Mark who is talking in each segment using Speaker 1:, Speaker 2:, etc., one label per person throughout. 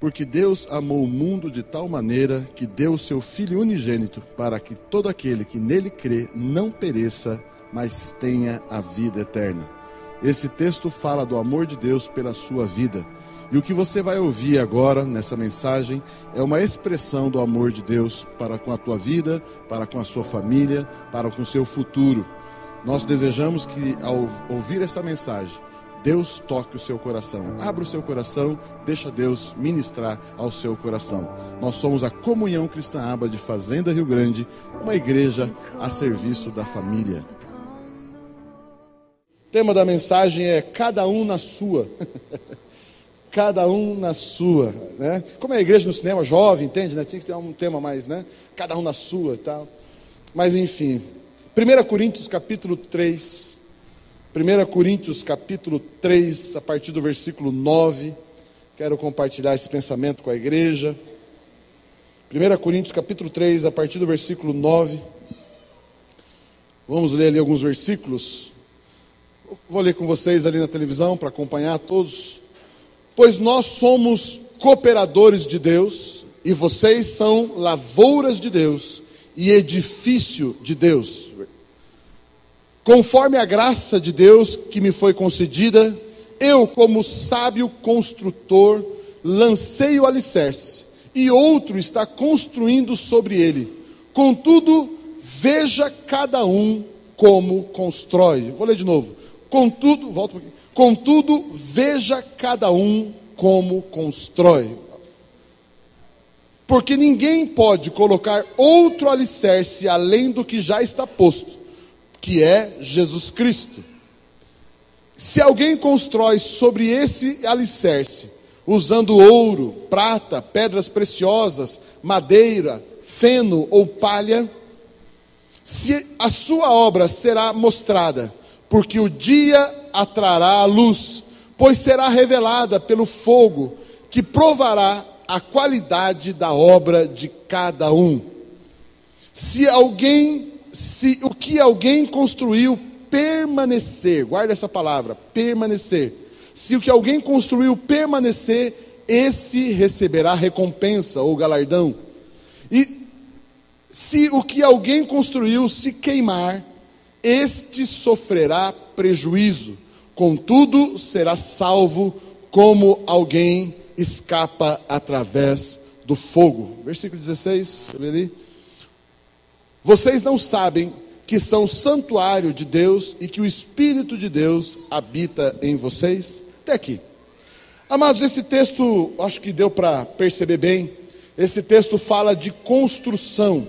Speaker 1: Porque Deus amou o mundo de tal maneira que deu o seu Filho unigênito, para que todo aquele que nele crê não pereça, mas tenha a vida eterna. Esse texto fala do amor de Deus pela sua vida. E o que você vai ouvir agora nessa mensagem é uma expressão do amor de Deus para com a tua vida, para com a sua família, para com o seu futuro. Nós desejamos que ao ouvir essa mensagem, Deus toque o seu coração. Abra o seu coração, deixa Deus ministrar ao seu coração. Nós somos a Comunhão Cristã Aba de Fazenda Rio Grande, uma igreja a serviço da família. O tema da mensagem é cada um na sua. Cada um na sua, né? Como é a igreja no cinema, jovem, entende, né? Tinha que ter um tema mais, né? Cada um na sua e tal. Mas enfim, 1 Coríntios capítulo 3... 1 Coríntios capítulo 3, a partir do versículo 9, quero compartilhar esse pensamento com a igreja. 1 Coríntios capítulo 3, a partir do versículo 9, vamos ler ali alguns versículos. Vou ler com vocês ali na televisão para acompanhar todos. Pois nós somos cooperadores de Deus, e vocês são lavouras de Deus, e edifício de Deus. Conforme a graça de Deus que me foi concedida, eu, como sábio construtor, lancei o alicerce, e outro está construindo sobre ele. Contudo, veja cada um como constrói. Vou ler de novo. Contudo, volta um pouquinho. Contudo, veja cada um como constrói. Porque ninguém pode colocar outro alicerce além do que já está posto, que é Jesus Cristo. Se alguém constrói sobre esse alicerce, usando ouro, prata, pedras preciosas, madeira, feno ou palha, se a sua obra será mostrada, porque o dia a trará a luz, pois será revelada pelo fogo, que provará a qualidade da obra de cada um. Se o que alguém construiu permanecer, guarda essa palavra, permanecer. Se o que alguém construiu permanecer, esse receberá recompensa ou galardão. E se o que alguém construiu se queimar, este sofrerá prejuízo. Contudo, será salvo como alguém escapa através do fogo. Versículo 16, vê ali. Vocês não sabem que são santuário de Deus e que o Espírito de Deus habita em vocês? Até aqui. Amados, esse texto, acho que deu para perceber bem. Esse texto fala de construção.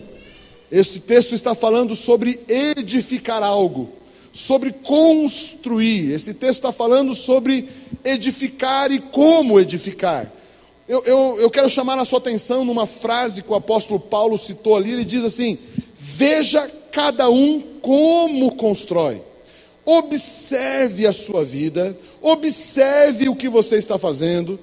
Speaker 1: Esse texto está falando sobre edificar algo, sobre construir. Esse texto está falando sobre edificar e como edificar. Eu quero chamar a sua atenção numa frase que o apóstolo Paulo citou ali. Ele diz assim: veja cada um como constrói. Observe a sua vida, observe o que você está fazendo,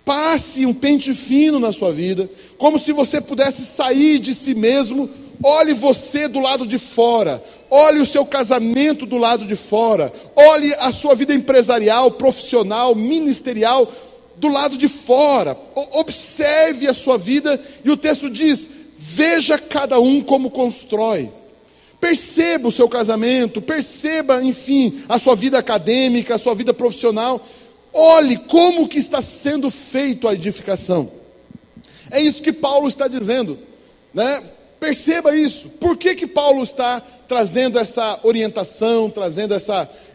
Speaker 1: passe um pente fino na sua vida, como se você pudesse sair de si mesmo. Olhe você do lado de fora, olhe o seu casamento do lado de fora, olhe a sua vida empresarial, profissional, ministerial do lado de fora. Observe a sua vida, e o texto diz: veja cada um como constrói. Perceba o seu casamento, perceba, enfim, a sua vida acadêmica, a sua vida profissional. Olhe como que está sendo feito a edificação. É isso que Paulo está dizendo, né? Perceba isso. Por que Paulo está trazendo essa orientação, trazendo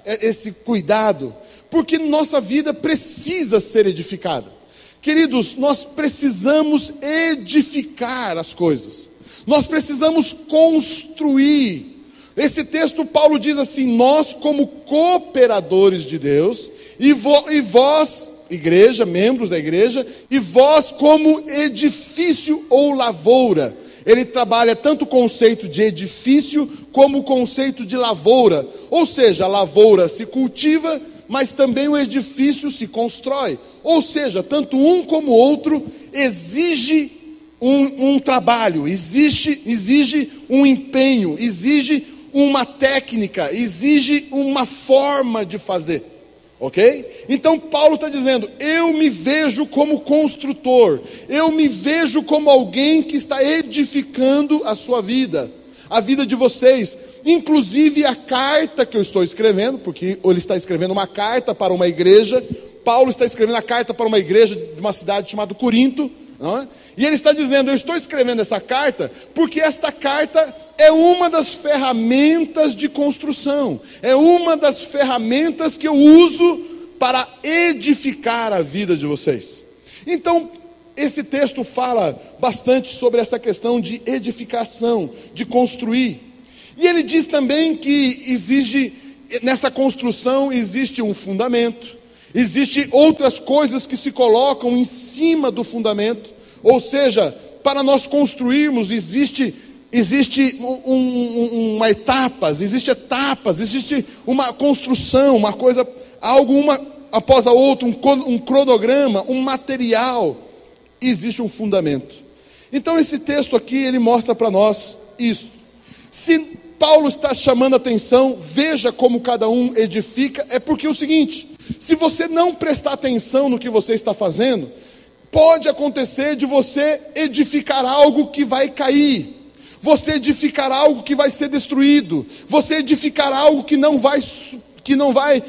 Speaker 1: esse cuidado? Porque nossa vida precisa ser edificada. Queridos, nós precisamos edificar as coisas. Nós precisamos construir. Esse texto, Paulo diz assim: nós como cooperadores de Deus, e vós, igreja, membros da igreja, e vós como edifício ou lavoura. Ele trabalha tanto o conceito de edifício como o conceito de lavoura. Ou seja, a lavoura se cultiva, mas também o edifício se constrói. Ou seja, tanto um como o outro exige um trabalho, exige um empenho, exige uma técnica, exige uma forma de fazer. Ok? Então Paulo está dizendo, eu me vejo como construtor, eu me vejo como alguém que está edificando a sua vida, a vida de vocês, inclusive a carta que eu estou escrevendo, porque ele está escrevendo uma carta para uma igreja. Paulo está escrevendo a carta para uma igreja de uma cidade chamada Corinto, não é? E ele está dizendo, eu estou escrevendo essa carta, porque esta carta é uma das ferramentas de construção, é uma das ferramentas que eu uso para edificar a vida de vocês. Então, esse texto fala bastante sobre essa questão de edificação, de construir. E ele diz também que existe, nessa construção existe um fundamento, existe outras coisas que se colocam em cima do fundamento, ou seja, para nós construirmos existe uma etapas, existe uma construção, uma coisa, algo uma após a outra, um cronograma, um material, existe um fundamento. Então esse texto aqui, ele mostra para nós isso. Se Paulo está chamando a atenção, veja como cada um edifica, é porque é o seguinte, se você não prestar atenção no que você está fazendo, pode acontecer de você edificar algo que vai cair, você edificar algo que vai ser destruído, você edificar algo que não vai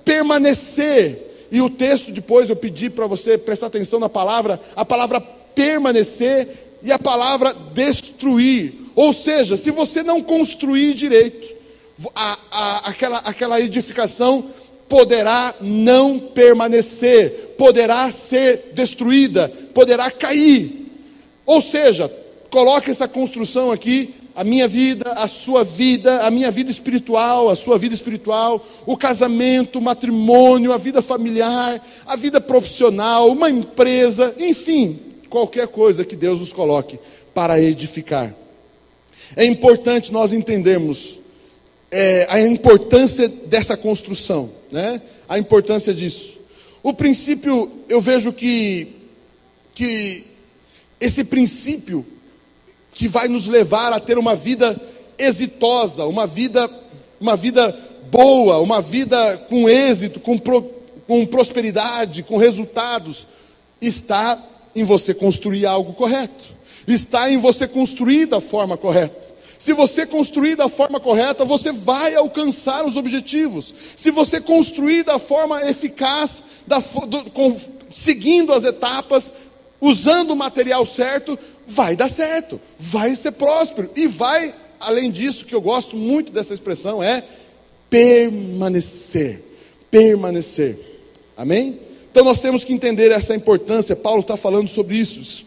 Speaker 1: permanecer. E o texto depois eu pedi para você prestar atenção na palavra, a palavra permanecer e a palavra destruir. Ou seja, se você não construir direito, aquela edificação poderá não permanecer, poderá ser destruída, poderá cair. Ou seja, coloque essa construção aqui, a minha vida, a sua vida, a minha vida espiritual, a sua vida espiritual, o casamento, o matrimônio, a vida familiar, a vida profissional, uma empresa, enfim, qualquer coisa que Deus nos coloque para edificar. É importante nós entendermos a importância dessa construção, né? A importância disso. O princípio, eu vejo que esse princípio que vai nos levar a ter uma vida exitosa, uma vida boa, uma vida com êxito, com prosperidade, com resultados, está em você construir algo correto, está em você construir da forma correta. Se você construir da forma correta, você vai alcançar os objetivos. Se você construir da forma eficaz, seguindo as etapas, usando o material certo, vai dar certo, vai ser próspero. E vai, além disso, que eu gosto muito dessa expressão, é permanecer. Permanecer. Amém? Então nós temos que entender essa importância. Paulo está falando sobre isso,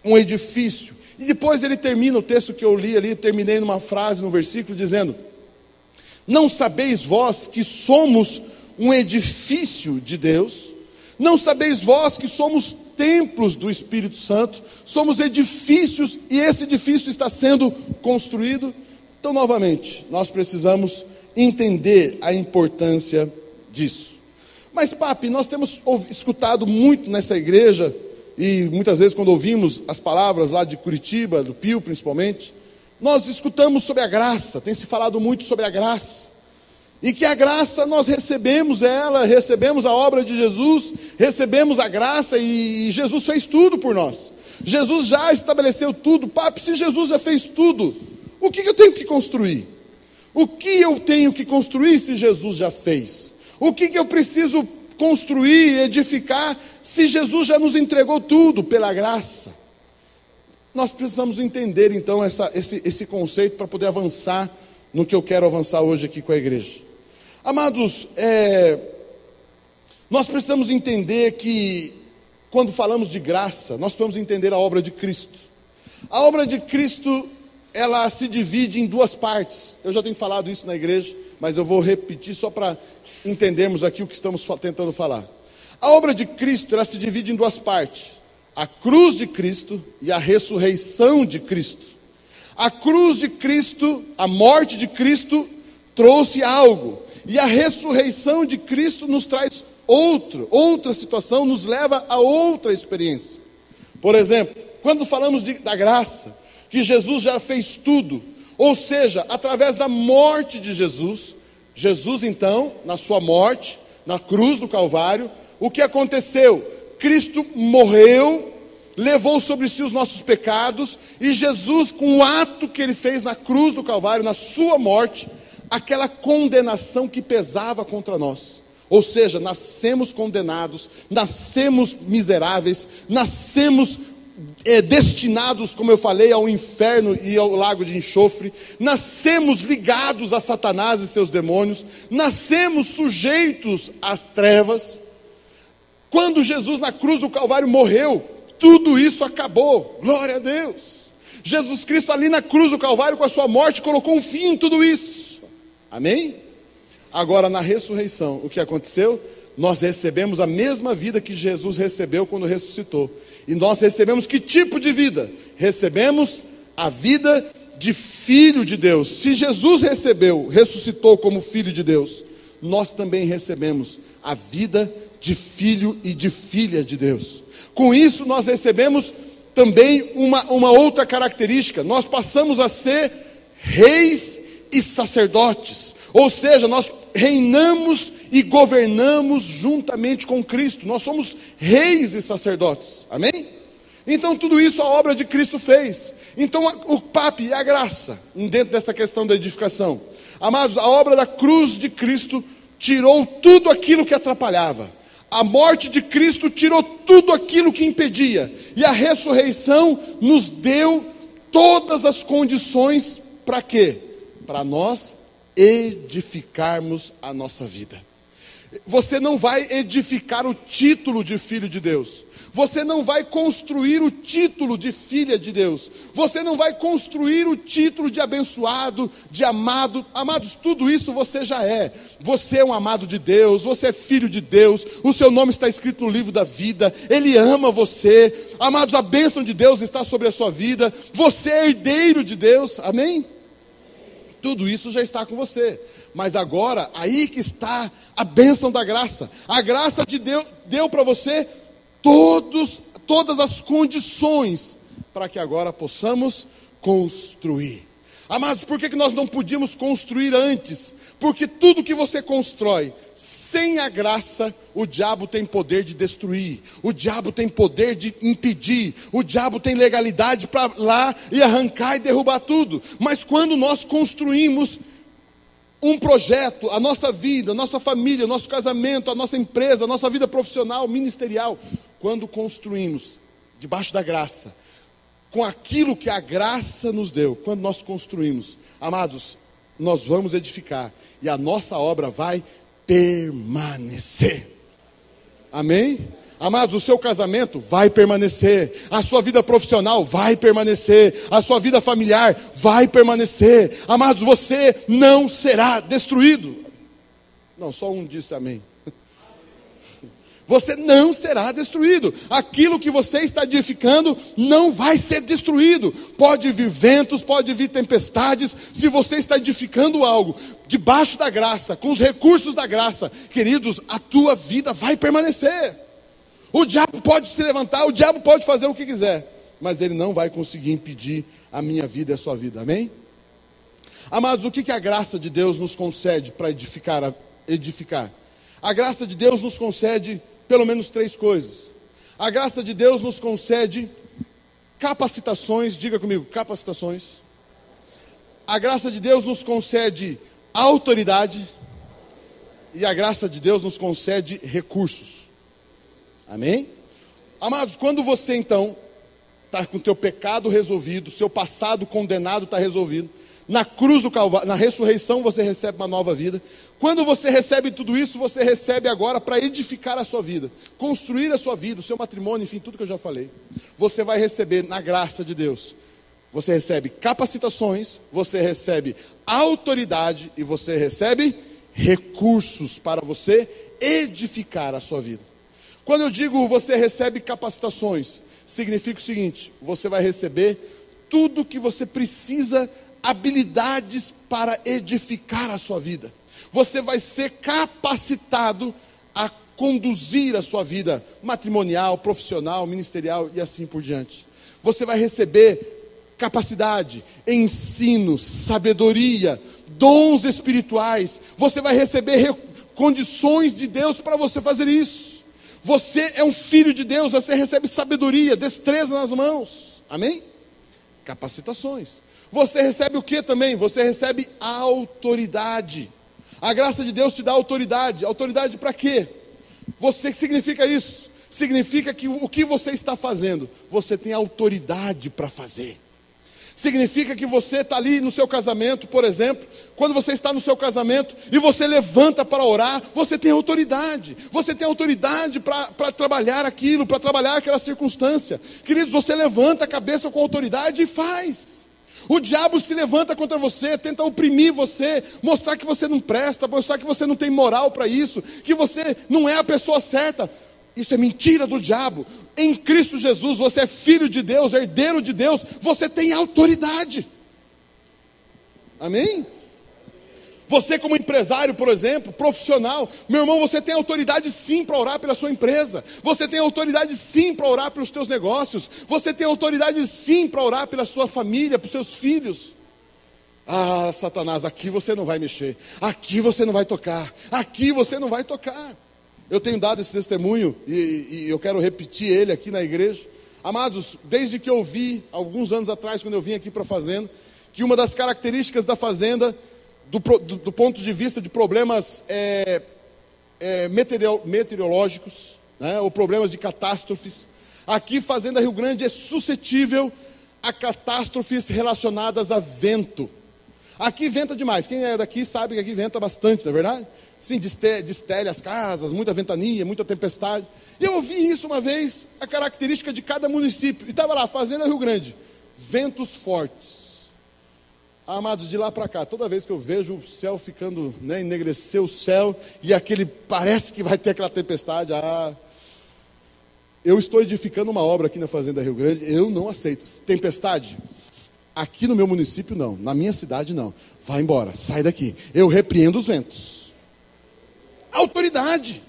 Speaker 1: um edifício. E depois ele termina o texto que eu li ali, terminei numa frase, no versículo, dizendo: não sabeis vós que somos um edifício de Deus? Não sabeis vós que somos templos do Espírito Santo? Somos edifícios e esse edifício está sendo construído? Então, novamente, nós precisamos entender a importância disso. Mas, papi, nós temos escutado muito nessa igreja, e muitas vezes quando ouvimos as palavras lá de Curitiba, do Pio principalmente, nós escutamos sobre a graça, tem se falado muito sobre a graça, e que a graça nós recebemos recebemos a obra de Jesus, recebemos a graça e Jesus fez tudo por nós, Jesus já estabeleceu tudo. Papi, se Jesus já fez tudo, o que eu tenho que construir? O que eu tenho que construir se Jesus já fez? O que eu preciso construir, edificar, se Jesus já nos entregou tudo pela graça? Nós precisamos entender então esse conceito para poder avançar no que eu quero avançar hoje aqui com a igreja. Amados, nós precisamos entender que quando falamos de graça, nós precisamos entender a obra de Cristo. A obra de Cristo, ela se divide em duas partes. Eu já tenho falado isso na igreja, mas eu vou repetir só para entendermos aqui o que estamos tentando falar. A obra de Cristo, ela se divide em duas partes: a cruz de Cristo e a ressurreição de Cristo. A cruz de Cristo, a morte de Cristo trouxe algo, e a ressurreição de Cristo nos traz outra situação, nos leva a outra experiência. Por exemplo, quando falamos da graça, que Jesus já fez tudo, ou seja, através da morte de Jesus, Jesus então, na sua morte, na cruz do Calvário, o que aconteceu? Cristo morreu, levou sobre si os nossos pecados, e Jesus, com o ato que ele fez na cruz do Calvário, na sua morte, aquela condenação que pesava contra nós. Ou seja, nascemos condenados, nascemos miseráveis, nascemos destinados, como eu falei, ao inferno e ao lago de enxofre, nascemos ligados a Satanás e seus demônios, nascemos sujeitos às trevas. Quando Jesus na cruz do Calvário morreu, tudo isso acabou, glória a Deus. Jesus Cristo ali na cruz do Calvário, com a sua morte, colocou um fim em tudo isso, amém? Agora na ressurreição, o que aconteceu? Nós recebemos a mesma vida que Jesus recebeu quando ressuscitou. E nós recebemos que tipo de vida? Recebemos a vida de filho de Deus. Se Jesus ressuscitou como filho de Deus, nós também recebemos a vida de filho e de filha de Deus. Com isso nós recebemos também uma outra característica. Nós passamos a ser reis e sacerdotes. Ou seja, nós reinamos e governamos juntamente com Cristo. Nós somos reis e sacerdotes, amém? Então tudo isso a obra de Cristo fez. Então o papi e a graça, dentro dessa questão da edificação. Amados, a obra da cruz de Cristo tirou tudo aquilo que atrapalhava. A morte de Cristo tirou tudo aquilo que impedia. E a ressurreição nos deu todas as condições para quê? Para nós edificarmos a nossa vida. Você não vai edificar o título de filho de Deus. Você não vai construir o título de filha de Deus. Você não vai construir o título de abençoado, de amado. Amados, tudo isso você já é. Você é um amado de Deus, você é filho de Deus, o seu nome está escrito no livro da vida, Ele ama você. Amados, a bênção de Deus está sobre a sua vida. Você é herdeiro de Deus, amém? Tudo isso já está com você. Mas agora, aí que está a bênção da graça. A graça de Deus deu para você todas as condições para que agora possamos construir. Amados, por que nós não podíamos construir antes? Porque tudo que você constrói sem a graça, o diabo tem poder de destruir, o diabo tem poder de impedir, o diabo tem legalidade para lá e arrancar e derrubar tudo. Mas quando nós construímos um projeto, a nossa vida, a nossa família, o nosso casamento, a nossa empresa, a nossa vida profissional, ministerial, quando construímos debaixo da graça, com aquilo que a graça nos deu, quando nós construímos, amados, nós vamos edificar e a nossa obra vai permanecer. Amém? Amados, o seu casamento vai permanecer, a sua vida profissional vai permanecer, a sua vida familiar vai permanecer. Amados, você não será destruído. Não, só um disse amém. Você não será destruído. Aquilo que você está edificando não vai ser destruído. Pode vir ventos, pode vir tempestades. Se você está edificando algo debaixo da graça, com os recursos da graça, queridos, a tua vida vai permanecer. O diabo pode se levantar, o diabo pode fazer o que quiser, mas ele não vai conseguir impedir a minha vida e a sua vida, amém? Amados, o que a graça de Deus nos concede para edificar? A graça de Deus nos concede pelo menos 3 coisas. A graça de Deus nos concede capacitações, diga comigo, capacitações. A graça de Deus nos concede autoridade. E a graça de Deus nos concede recursos. Amém? Amados, quando você então está com o teu pecado resolvido, seu passado condenado está resolvido, na cruz do Calvário, na ressurreição você recebe uma nova vida. Quando você recebe tudo isso, você recebe agora para edificar a sua vida, construir a sua vida, o seu matrimônio, enfim, tudo que eu já falei. Você vai receber na graça de Deus. Você recebe capacitações, você recebe autoridade e você recebe recursos para você edificar a sua vida. Quando eu digo você recebe capacitações, significa o seguinte: você vai receber tudo que você precisa, habilidades para edificar a sua vida. Você vai ser capacitado a conduzir a sua vida matrimonial, profissional, ministerial e assim por diante. Você vai receber capacidade, ensino, sabedoria, dons espirituais. Você vai receber condições de Deus para você fazer isso. Você é um filho de Deus, você recebe sabedoria, destreza nas mãos. Amém? Capacitações. Você recebe o que também? Você recebe autoridade. A graça de Deus te dá autoridade. Autoridade para quê? Você, que significa isso? Significa que o que você está fazendo, você tem autoridade para fazer. Significa que você está ali no seu casamento, por exemplo. Quando você está no seu casamento e você levanta para orar, você tem autoridade. Você tem autoridade para trabalhar aquilo, para trabalhar aquela circunstância. Queridos, você levanta a cabeça com autoridade e faz. O diabo se levanta contra você, tenta oprimir você, mostrar que você não presta, mostrar que você não tem moral para isso, que você não é a pessoa certa. Isso é mentira do diabo. Em Cristo Jesus, você é filho de Deus, herdeiro de Deus, você tem autoridade. Amém? Você como empresário, por exemplo, profissional, meu irmão, você tem autoridade sim para orar pela sua empresa. Você tem autoridade sim para orar pelos teus negócios. Você tem autoridade sim para orar pela sua família, pelos seus filhos. Ah, Satanás, aqui você não vai mexer. Aqui você não vai tocar. Aqui você não vai tocar. Eu tenho dado esse testemunho e eu quero repetir ele aqui na igreja. Amados, desde que eu vi, alguns anos atrás, quando eu vim aqui para a fazenda, que uma das características da fazenda, do ponto de vista de problemas meteorológicos, né, ou problemas de catástrofes, aqui Fazenda Rio Grande é suscetível a catástrofes relacionadas a vento. Aqui venta demais. Quem é daqui sabe que aqui venta bastante, não é verdade? Sim, destele as casas, muita ventania, muita tempestade. E eu ouvi isso uma vez, a característica de cada município. E estava lá, Fazenda Rio Grande, ventos fortes. Amados, de lá para cá, toda vez que eu vejo o céu ficando, né, enegrecer o céu, e aquele, parece que vai ter aquela tempestade, eu estou edificando uma obra aqui na Fazenda Rio Grande, eu não aceito. Tempestade? Aqui no meu município não, na minha cidade não. Vai embora, sai daqui. Eu repreendo os ventos. Autoridade.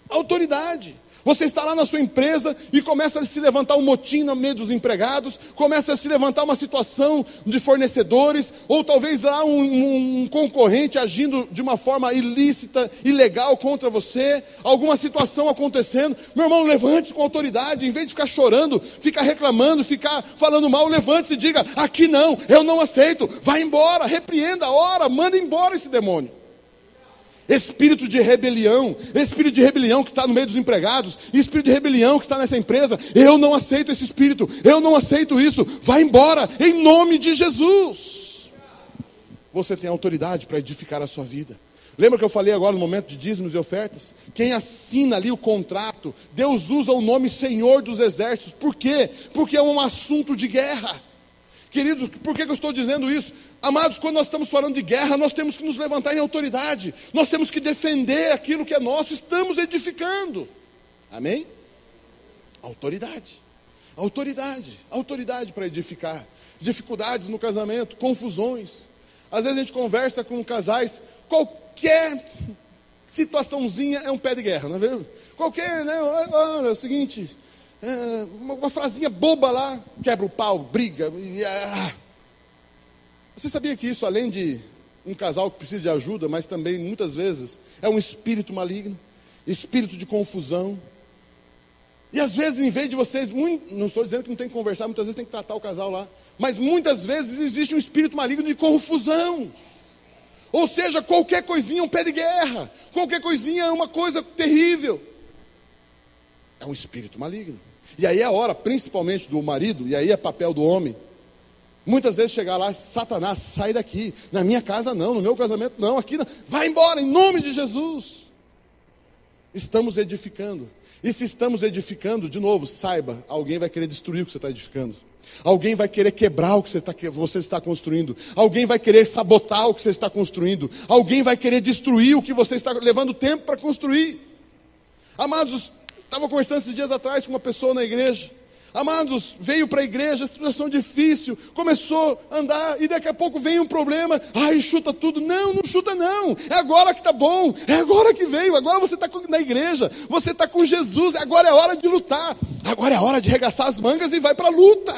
Speaker 1: Autoridade. Você está lá na sua empresa e começa a se levantar um motim no meio dos empregados, começa a se levantar uma situação de fornecedores, ou talvez lá um concorrente agindo de uma forma ilícita, ilegal contra você, alguma situação acontecendo. Meu irmão, levante-se com autoridade, em vez de ficar chorando, ficar reclamando, ficar falando mal, levante-se e diga: aqui não, eu não aceito, vai embora, repreenda, ora, manda embora esse demônio. Espírito de rebelião que está no meio dos empregados, espírito de rebelião que está nessa empresa, eu não aceito esse espírito, eu não aceito isso, vai embora, em nome de Jesus. Você tem autoridade para edificar a sua vida. Lembra que eu falei agora no momento de dízimos e ofertas? Quem assina ali o contrato, Deus usa o nome Senhor dos Exércitos. Por quê? Porque é um assunto de guerra. Queridos, por que eu estou dizendo isso? Amados, quando nós estamos falando de guerra, nós temos que nos levantar em autoridade. Nós temos que defender aquilo que é nosso, estamos edificando. Amém? Autoridade. Autoridade. Autoridade para edificar. Dificuldades no casamento, confusões. Às vezes a gente conversa com casais, qualquer situaçãozinha é um pé de guerra, não é verdade? Qualquer, né? Olha, é o seguinte... uma frasinha boba lá, quebra o pau, briga. Você sabia que isso, além de um casal que precisa de ajuda, mas também muitas vezes é um espírito maligno, espírito de confusão. E às vezes, em vez de vocês, não estou dizendo que não tem que conversar, muitas vezes tem que tratar o casal lá, mas muitas vezes existe um espírito maligno de confusão. Ou seja, qualquer coisinha é um pé de guerra, qualquer coisinha é uma coisa terrível. É um espírito maligno. E aí é a hora, principalmente do marido, e aí é papel do homem, muitas vezes chegar lá: Satanás, sai daqui, na minha casa não, no meu casamento não, aqui não, vai embora, em nome de Jesus. Estamos edificando, e se estamos edificando, de novo, saiba, alguém vai querer destruir o que você está edificando, alguém vai querer quebrar o que você está construindo, alguém vai querer sabotar o que você está construindo, alguém vai querer destruir o que você está levando tempo para construir. Amados, estava conversando esses dias atrás com uma pessoa na igreja. Amados, veio para a igreja, situação difícil, começou a andar, e daqui a pouco vem um problema, chuta tudo. Não, não chuta não, é agora que está bom, é agora que veio, agora você está na igreja, você está com Jesus, agora é hora de lutar, agora é hora de arregaçar as mangas e vai para a luta.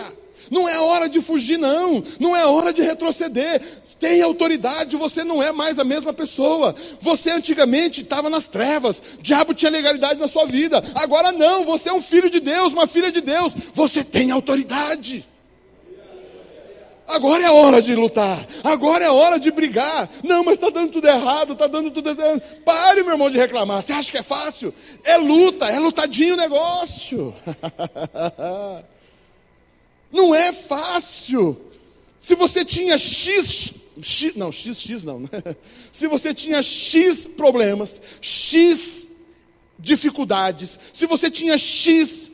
Speaker 1: Não é hora de fugir, não. Não é hora de retroceder. Tem autoridade, você não é mais a mesma pessoa. Você antigamente estava nas trevas. O diabo tinha legalidade na sua vida. Agora não, você é um filho de Deus, uma filha de Deus. Você tem autoridade. Agora é hora de lutar. Agora é hora de brigar. Não, mas está dando tudo errado, está dando tudo errado. Pare, meu irmão, de reclamar. Você acha que é fácil? É luta, é lutadinho o negócio. Não é fácil. Se você tinha X não. Se você tinha X problemas, X dificuldades, se você tinha X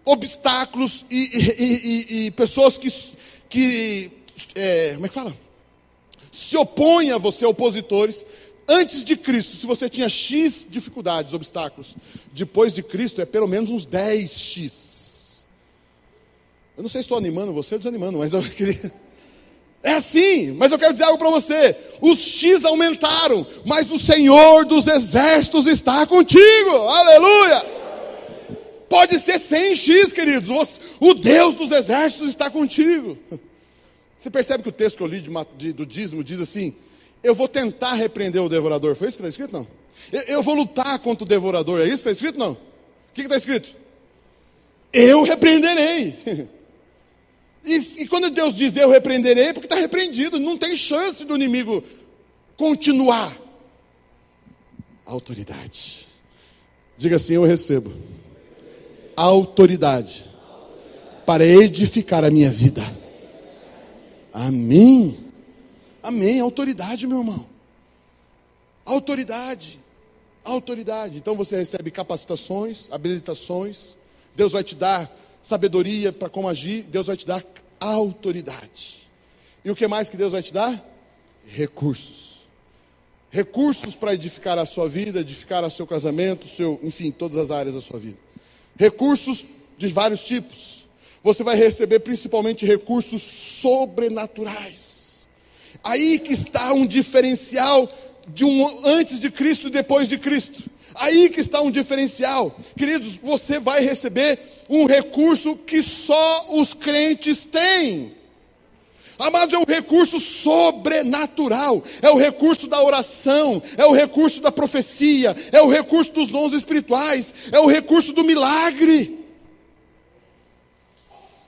Speaker 1: obstáculos e pessoas que como é que fala? Se opõem a você, opositores. Antes de Cristo, se você tinha X dificuldades, obstáculos, depois de Cristo é pelo menos uns 10X. Eu não sei se estou animando você ou desanimando, mas eu queria... É assim, mas eu quero dizer algo para você. Os X aumentaram, mas o Senhor dos Exércitos está contigo. Aleluia! Pode ser 100X, queridos. O Deus dos Exércitos está contigo. Você percebe que o texto que eu li do dízimo diz assim: eu vou tentar repreender o devorador. Foi isso que está escrito? Não. Eu vou lutar contra o devorador. É isso que está escrito? Não. O que está escrito? Eu repreenderei. E quando Deus diz eu repreenderei, é porque está repreendido. Não tem chance do inimigo continuar. Autoridade. Diga assim: eu recebo autoridade para edificar a minha vida. Amém. Amém. Autoridade, meu irmão. Autoridade. Autoridade. Então você recebe capacitações, habilitações. Deus vai te dar sabedoria para como agir. Deus vai te dar autoridade. E o que mais que Deus vai te dar? Recursos. Recursos para edificar a sua vida, edificar o seu casamento, enfim, todas as áreas da sua vida. Recursos de vários tipos. Você vai receber principalmente recursos sobrenaturais. Aí que está um diferencial de antes de Cristo e depois de Cristo. Aí que está um diferencial. Queridos, você vai receber um recurso que só os crentes têm. Amados, é um recurso sobrenatural. É o recurso da oração, é o recurso da profecia, é o recurso dos dons espirituais, é o recurso do milagre.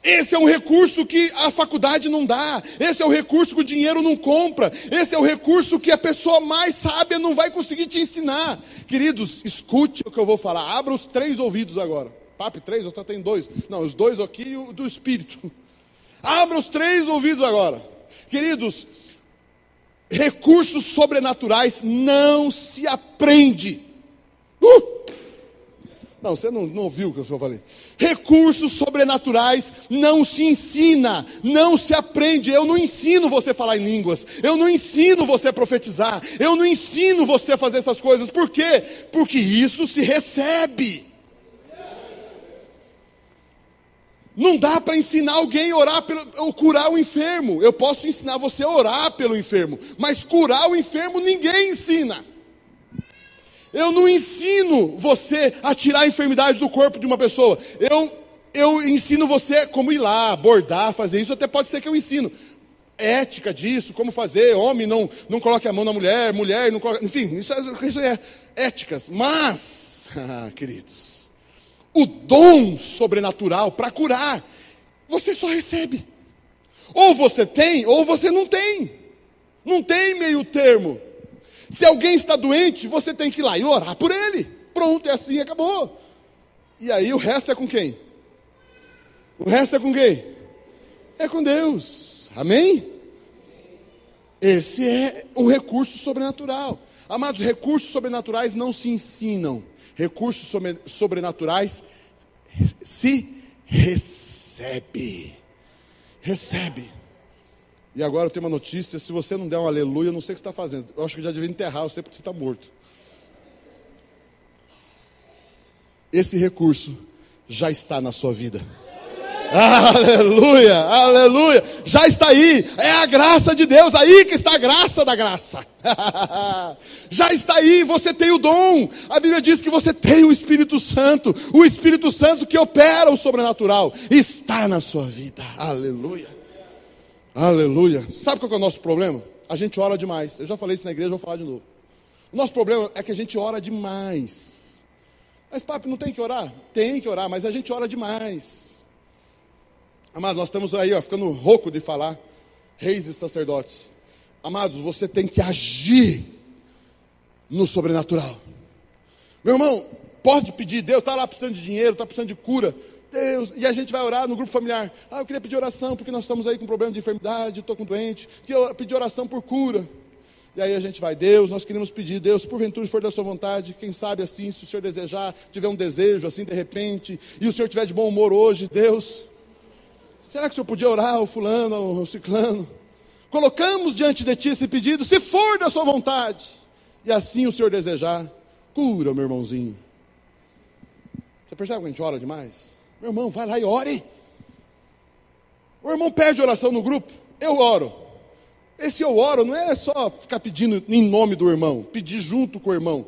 Speaker 1: Esse é um recurso que a faculdade não dá. Esse é o recurso que o dinheiro não compra. Esse é o recurso que a pessoa mais sábia não vai conseguir te ensinar. Queridos, escute o que eu vou falar. Abra os 3 ouvidos agora. Papi, 3? Ou só tem 2? Não, os 2 aqui e o do Espírito. Abra os 3 ouvidos agora. Queridos, recursos sobrenaturais não se aprende. Não, você não ouviu o que eu falei. Recursos sobrenaturais não se ensina, não se aprende. Eu não ensino você a falar em línguas. Eu não ensino você a profetizar. Eu não ensino você a fazer essas coisas. Por quê? Porque isso se recebe. Não dá para ensinar alguém a orar ou curar o enfermo. Eu posso ensinar você a orar pelo enfermo, mas curar o enfermo ninguém ensina. Eu não ensino você a tirar a enfermidade do corpo de uma pessoa. Eu ensino você como ir lá, bordar, fazer isso. Até pode ser que eu ensino ética disso, como fazer. Homem não coloque a mão na mulher, mulher não coloque... Enfim, isso é éticas. Mas, queridos, o dom sobrenatural para curar, você só recebe. Ou você tem, ou você não tem. Não tem meio termo. Se alguém está doente, você tem que ir lá e orar por ele. Pronto, é assim, acabou. E aí o resto é com quem? O resto é com quem? É com Deus. Amém? Esse é um recurso sobrenatural. Amados, recursos sobrenaturais não se ensinam. Recursos sobrenaturais se recebe. Recebe. E agora eu tenho uma notícia: se você não der um aleluia, eu não sei o que você está fazendo. Eu acho que eu já devia enterrar você porque você está morto. Esse recurso já está na sua vida. Aleluia, aleluia. Já está aí, é a graça de Deus, aí que está a graça da graça. Já está aí, você tem o dom. A Bíblia diz que você tem o Espírito Santo que opera o sobrenatural, está na sua vida. Aleluia, aleluia. Sabe qual que é o nosso problema? A gente ora demais. Eu já falei isso na igreja, vou falar de novo. O nosso problema é que a gente ora demais. Mas papo, não tem que orar? Tem que orar, mas a gente ora demais. Amados, nós estamos aí, ficando rouco de falar, reis e sacerdotes. Amados, você tem que agir no sobrenatural. Meu irmão, pode pedir, Deus está lá precisando de dinheiro, está precisando de cura. Deus, e a gente vai orar no grupo familiar. Eu queria pedir oração, porque nós estamos aí com problema de enfermidade, estou com doente, queria pedir oração por cura. E aí a gente vai, Deus, nós queremos pedir, Deus, porventura, se for da sua vontade, quem sabe assim, se o Senhor desejar, tiver um desejo assim de repente, e o Senhor tiver de bom humor hoje, Deus, será que o Senhor podia orar ao fulano, ao ciclano? Colocamos diante de Ti esse pedido, se for da sua vontade, e assim o Senhor desejar, cura, meu irmãozinho. Você percebe que a gente ora demais? Meu irmão, vai lá e ore. O irmão pede oração no grupo, eu oro. Esse eu oro não é só ficar pedindo em nome do irmão, pedir junto com o irmão.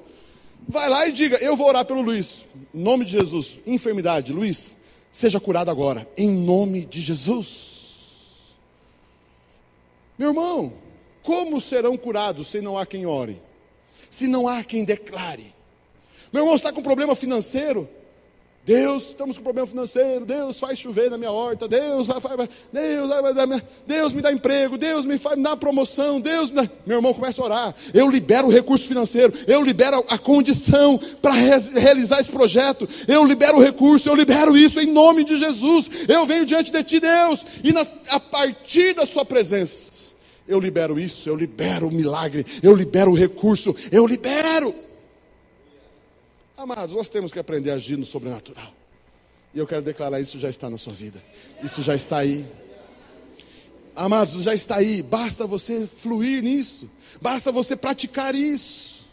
Speaker 1: Vai lá e diga, eu vou orar pelo Luiz, em nome de Jesus, enfermidade, Luiz, seja curado agora, em nome de Jesus. Meu irmão, como serão curados se não há quem ore? Se não há quem declare? Meu irmão, está com problema financeiro? Deus, estamos com problema financeiro, Deus faz chover na minha horta, Deus me dá emprego, Deus me dá promoção, Meu irmão, começa a orar, eu libero o recurso financeiro, eu libero a condição para realizar esse projeto, eu libero o recurso, eu libero isso em nome de Jesus, eu venho diante de Ti, Deus, e a partir da Sua presença, eu libero isso, eu libero o milagre, eu libero o recurso, eu libero. Amados, nós temos que aprender a agir no sobrenatural. E eu quero declarar, isso já está na sua vida. Isso já está aí. Amados, já está aí. Basta você fluir nisso. Basta você praticar isso.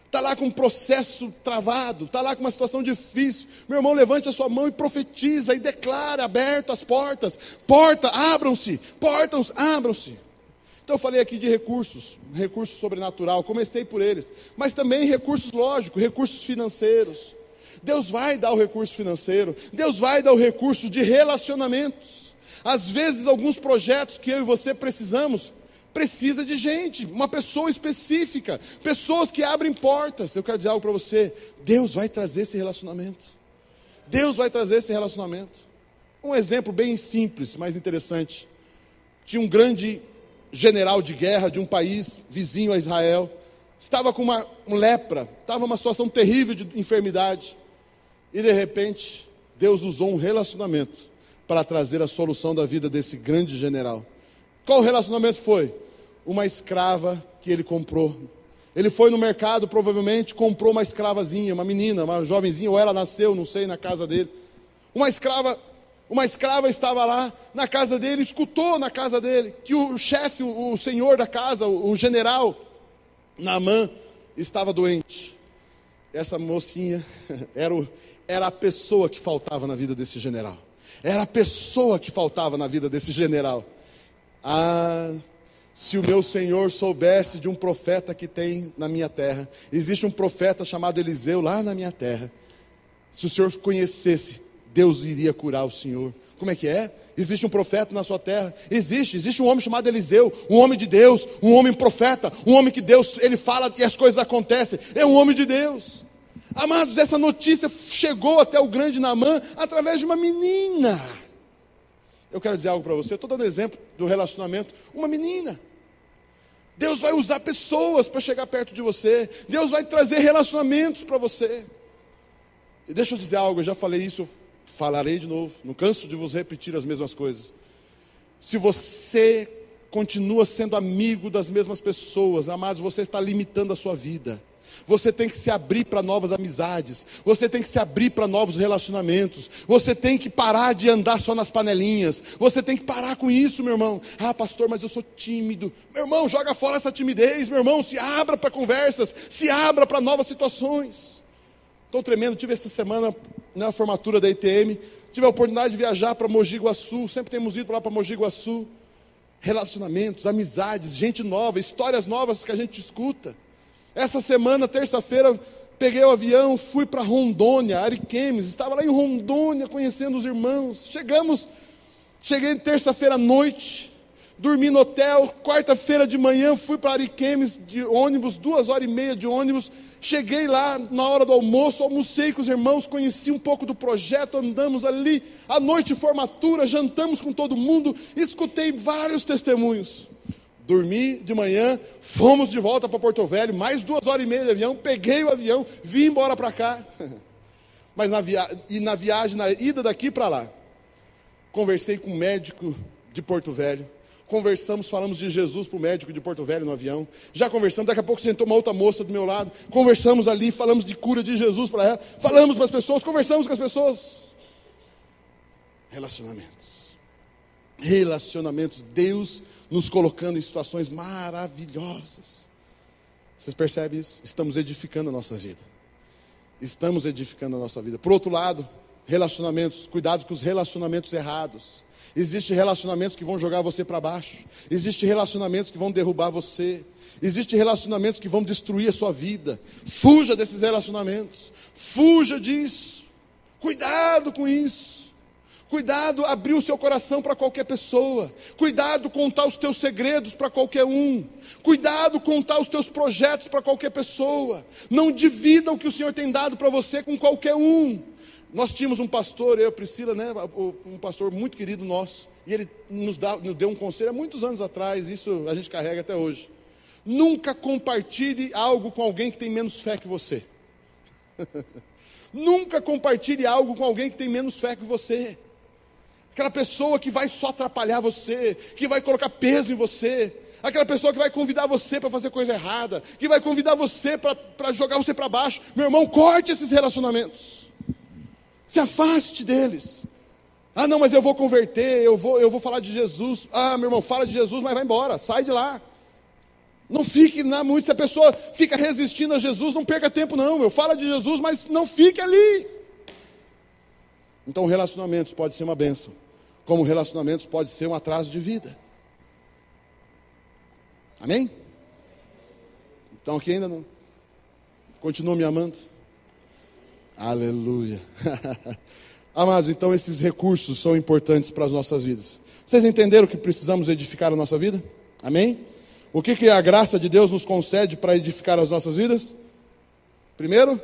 Speaker 1: Está lá com um processo travado. Está lá com uma situação difícil. Meu irmão, levante a sua mão e profetiza. E declara, aberto as portas. Portas, abram-se. Portas, abram-se. Então eu falei aqui de recurso sobrenatural, comecei por eles, mas também recursos lógicos, recursos financeiros. Deus vai dar o recurso financeiro, Deus vai dar o recurso de relacionamentos. Às vezes alguns projetos que eu e você precisamos, precisa de gente, uma pessoa específica, pessoas que abrem portas. Eu quero dizer algo para você, Deus vai trazer esse relacionamento. Deus vai trazer esse relacionamento. Um exemplo bem simples, mas interessante. Tinha um grande general de guerra de um país vizinho a Israel, estava com uma lepra, estava uma situação terrível de enfermidade, e de repente, Deus usou um relacionamento para trazer a solução da vida desse grande general. Qual relacionamento foi? Uma escrava que ele comprou. Ele foi no mercado, provavelmente, comprou uma escravazinha, uma menina, uma jovenzinha, ou ela nasceu, não sei, na casa dele. Uma escrava estava lá na casa dele, escutou na casa dele que o chefe, o senhor da casa, o general Naamã, estava doente. Essa mocinha era a pessoa que faltava na vida desse general. Era a pessoa que faltava na vida desse general. Se o meu Senhor soubesse de um profeta que tem na minha terra. Existe um profeta chamado Eliseu lá na minha terra. Se o Senhor conhecesse, Deus iria curar o Senhor. Como é que é? Existe um profeta na sua terra? Existe um homem chamado Eliseu, um homem de Deus, um homem profeta, um homem que Deus, ele fala e as coisas acontecem, é um homem de Deus. Amados, essa notícia chegou até o grande Naamã através de uma menina. Eu quero dizer algo para você, estou dando exemplo do relacionamento, uma menina. Deus vai usar pessoas para chegar perto de você, Deus vai trazer relacionamentos para você. E deixa eu dizer algo, eu já falei isso, falarei de novo, não canso de vos repetir as mesmas coisas. Se você continua sendo amigo das mesmas pessoas, amados, você está limitando a sua vida. Você tem que se abrir para novas amizades, você tem que se abrir para novos relacionamentos, você tem que parar de andar só nas panelinhas, você tem que parar com isso, meu irmão. Pastor, mas eu sou tímido. Meu irmão, joga fora essa timidez, meu irmão, se abra para conversas, se abra para novas situações. Estou tremendo, tive essa semana na formatura da ITM, tive a oportunidade de viajar para Mogi Guaçu, sempre temos ido lá para Mogi Guaçu. Relacionamentos, amizades, gente nova, histórias novas que a gente escuta. Essa semana, terça-feira, peguei o avião, fui para Rondônia, Ariquemes, estava lá em Rondônia conhecendo os irmãos. Cheguei terça-feira à noite, dormi no hotel, quarta-feira de manhã fui para Ariquemes de ônibus, 2h30 de ônibus. Cheguei lá na hora do almoço, almocei com os irmãos, conheci um pouco do projeto, andamos ali, à noite formatura, jantamos com todo mundo, escutei vários testemunhos. Dormi de manhã, fomos de volta para Porto Velho, mais 2h30 de avião, peguei o avião, vim embora para cá. Mas na viagem, na ida daqui para lá, conversei com um médico de Porto Velho, falamos de Jesus para o médico de Porto Velho no avião, já conversamos, daqui a pouco sentou uma outra moça do meu lado, conversamos ali, falamos de cura de Jesus para ela, falamos para as pessoas, conversamos com as pessoas. Relacionamentos, Deus nos colocando em situações maravilhosas. Vocês percebem isso? Estamos edificando a nossa vida. Por outro lado, relacionamentos, cuidado com os relacionamentos errados. Existem relacionamentos que vão jogar você para baixo. Existem relacionamentos que vão derrubar você. Existem relacionamentos que vão destruir a sua vida. Fuja desses relacionamentos. Fuja disso. Cuidado com isso. Cuidado abrir o seu coração para qualquer pessoa. Cuidado contar os teus segredos para qualquer um. Cuidado contar os teus projetos para qualquer pessoa. Não divida o que o Senhor tem dado para você com qualquer um. Nós tínhamos um pastor, eu e Priscila, né, um pastor muito querido nosso, e ele nos deu um conselho há muitos anos atrás, isso a gente carrega até hoje. Nunca compartilhe algo com alguém que tem menos fé que você. Nunca compartilhe algo com alguém que tem menos fé que você. Aquela pessoa que vai só atrapalhar você, que vai colocar peso em você, aquela pessoa que vai convidar você para fazer coisa errada, que vai convidar você para jogar você para baixo. Meu irmão, corte esses relacionamentos. Se afaste deles. Ah, não, mas eu vou converter, eu vou falar de Jesus. Ah, meu irmão, fala de Jesus, mas vai embora, sai de lá. Não fique muito, se a pessoa fica resistindo a Jesus, não perca tempo não. Eu falo de Jesus, mas não fique ali. Então, relacionamentos pode ser uma bênção, como relacionamentos pode ser um atraso de vida. Amém? Então aqui ainda não. Continua me amando? Aleluia. Amados, então esses recursos são importantes para as nossas vidas. Vocês entenderam que precisamos edificar a nossa vida? Amém? O que a graça de Deus nos concede para edificar as nossas vidas? Primeiro,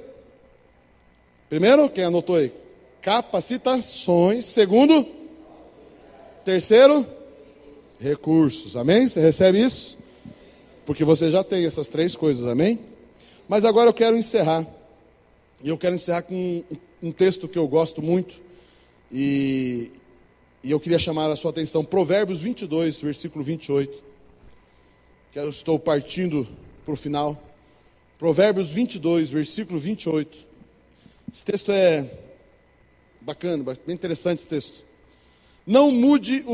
Speaker 1: quem anotou aí? Capacitações. Segundo, terceiro, recursos. Amém? Você recebe isso? Porque você já tem essas três coisas, amém? Mas agora eu quero encerrar. E eu quero encerrar com um texto que eu gosto muito. E eu queria chamar a sua atenção. Provérbios 22, versículo 28. Que eu estou partindo para o final. Provérbios 22, versículo 28. Esse texto é bacana, bem interessante esse texto. Não mude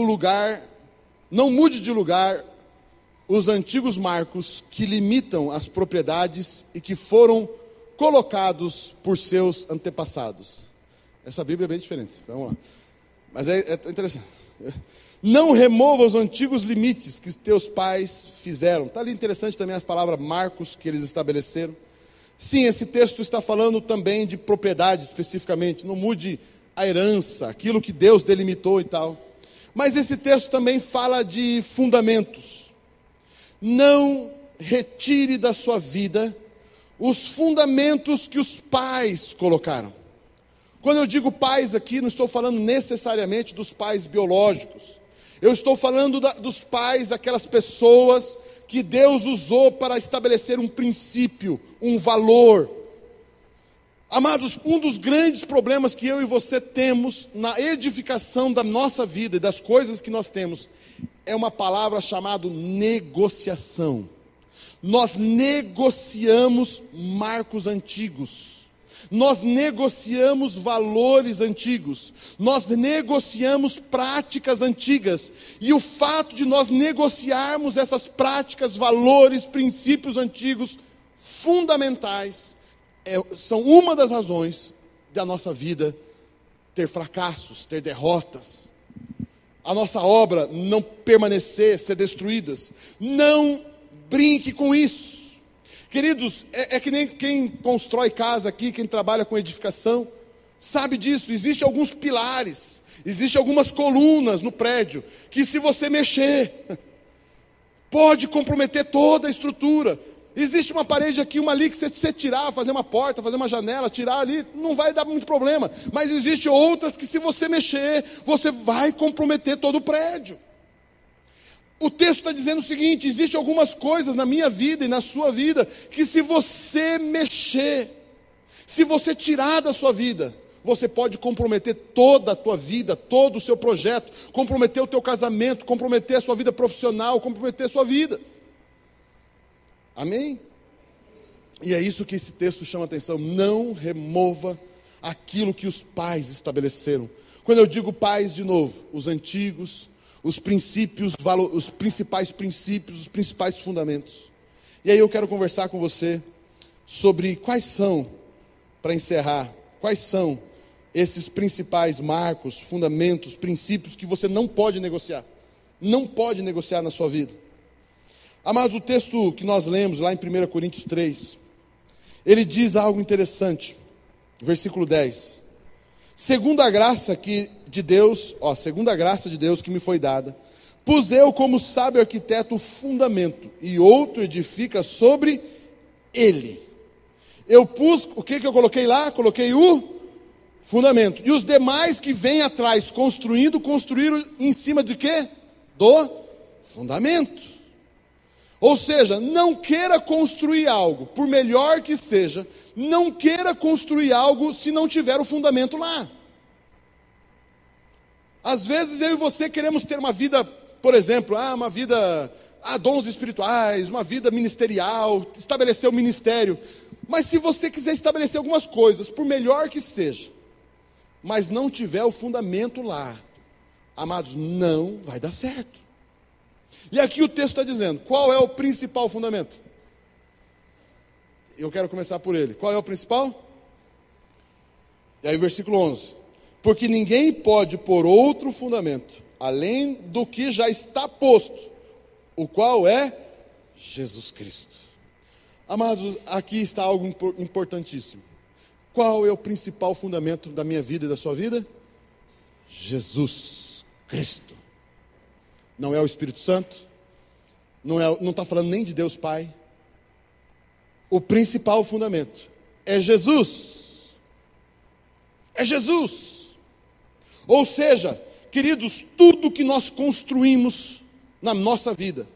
Speaker 1: de lugar os antigos marcos que limitam as propriedades e que foram colocados por seus antepassados. Essa Bíblia é bem diferente, vamos lá. Mas é interessante. Não remova os antigos limites que teus pais fizeram. Está ali interessante também as palavras marcos que eles estabeleceram. Sim, esse texto está falando também de propriedade especificamente. Não mude a herança, aquilo que Deus delimitou e tal. Mas esse texto também fala de fundamentos. Não retire da sua vida os fundamentos que os pais colocaram. Quando eu digo pais aqui, não estou falando necessariamente dos pais biológicos. Eu estou falando dos pais, aquelas pessoas que Deus usou para estabelecer um princípio, um valor. Amados, um dos grandes problemas que eu e você temos na edificação da nossa vida e das coisas que nós temos, é uma palavra chamada negociação. Nós negociamos marcos antigos. Nós negociamos valores antigos. Nós negociamos práticas antigas. E o fato de nós negociarmos essas práticas, valores, princípios antigos fundamentais, são uma das razões da nossa vida ter fracassos, ter derrotas, a nossa obra não permanecer, ser destruídas. Não brinque com isso. Queridos, é que nem quem constrói casa aqui, quem trabalha com edificação, sabe disso. Existem alguns pilares, existem algumas colunas no prédio, que se você mexer, pode comprometer toda a estrutura. Existe uma parede aqui, uma ali, que se você tirar, fazer uma porta, fazer uma janela, tirar ali, não vai dar muito problema. Mas existem outras que se você mexer, você vai comprometer todo o prédio. O texto está dizendo o seguinte: existem algumas coisas na minha vida e na sua vida, que se você mexer, se você tirar da sua vida, você pode comprometer toda a tua vida, todo o seu projeto, comprometer o teu casamento, comprometer a sua vida profissional, comprometer a sua vida. Amém? E é isso que esse texto chama a atenção. Não remova aquilo que os pais estabeleceram. Quando eu digo pais, de novo, os antigos, os princípios, os principais princípios, os principais fundamentos. E aí eu quero conversar com você sobre quais são, para encerrar, quais são esses principais marcos, fundamentos, princípios que você não pode negociar. Não pode negociar na sua vida. Amados, o texto que nós lemos lá em 1 Coríntios 3, ele diz algo interessante, versículo 10. Segundo a graça de Deus que me foi dada, pus eu como sábio arquiteto o fundamento, e outro edifica sobre ele. Eu pus, o que eu coloquei lá? Coloquei o fundamento. E os demais que vêm atrás construíram em cima de quê? Do fundamento. Ou seja, não queira construir algo, por melhor que seja, não queira construir algo se não tiver o fundamento lá. Às vezes eu e você queremos ter uma vida, por exemplo, uma vida, dons espirituais, uma vida ministerial, estabelecer um ministério. Mas se você quiser estabelecer algumas coisas, por melhor que seja, mas não tiver o fundamento lá, amados, não vai dar certo. E aqui o texto está dizendo, qual é o principal fundamento? Eu quero começar por ele. Qual é o principal? E aí versículo 11. Porque ninguém pode pôr outro fundamento, além do que já está posto, o qual é Jesus Cristo. Amados, aqui está algo importantíssimo. Qual é o principal fundamento da minha vida e da sua vida? Jesus Cristo. Não é o Espírito Santo, não está falando nem de Deus Pai. O principal fundamento é Jesus. É Jesus. Ou seja, queridos, tudo que nós construímos na nossa vida,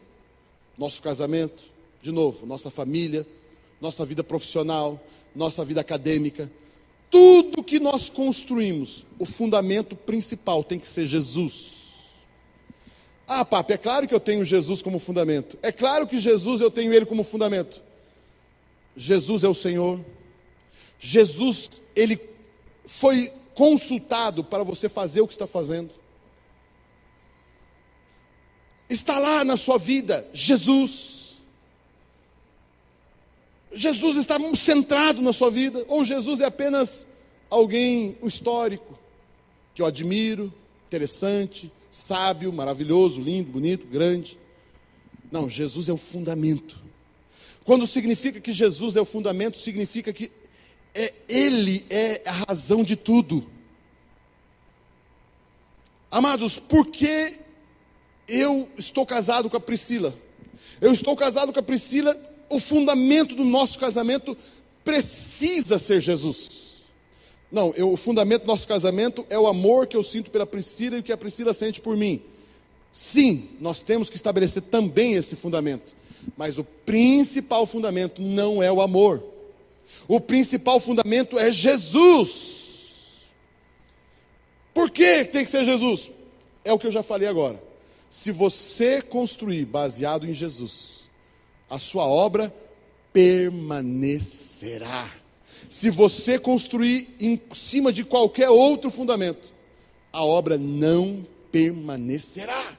Speaker 1: nosso casamento, de novo, nossa família, nossa vida profissional, nossa vida acadêmica, tudo que nós construímos, o fundamento principal tem que ser Jesus. Papi, é claro que eu tenho Jesus como fundamento. É claro que Jesus, eu tenho Ele como fundamento. Jesus é o Senhor. Jesus, Ele foi consultado para você fazer o que está fazendo. Está lá na sua vida, Jesus. Jesus está centrado na sua vida. Ou Jesus é apenas alguém, um histórico, que eu admiro, interessante, sábio, maravilhoso, lindo, bonito, grande. Não, Jesus é o fundamento. Quando significa que Jesus é o fundamento, significa que Ele é a razão de tudo. Amados, por que eu estou casado com a Priscila? Eu estou casado com a Priscila, o fundamento do nosso casamento precisa ser Jesus. Não, o fundamento do nosso casamento é o amor que eu sinto pela Priscila e o que a Priscila sente por mim. Sim, nós temos que estabelecer também esse fundamento. Mas o principal fundamento não é o amor. O principal fundamento é Jesus. Por que tem que ser Jesus? É o que eu já falei agora. Se você construir baseado em Jesus, a sua obra permanecerá. Se você construir em cima de qualquer outro fundamento, a obra não permanecerá.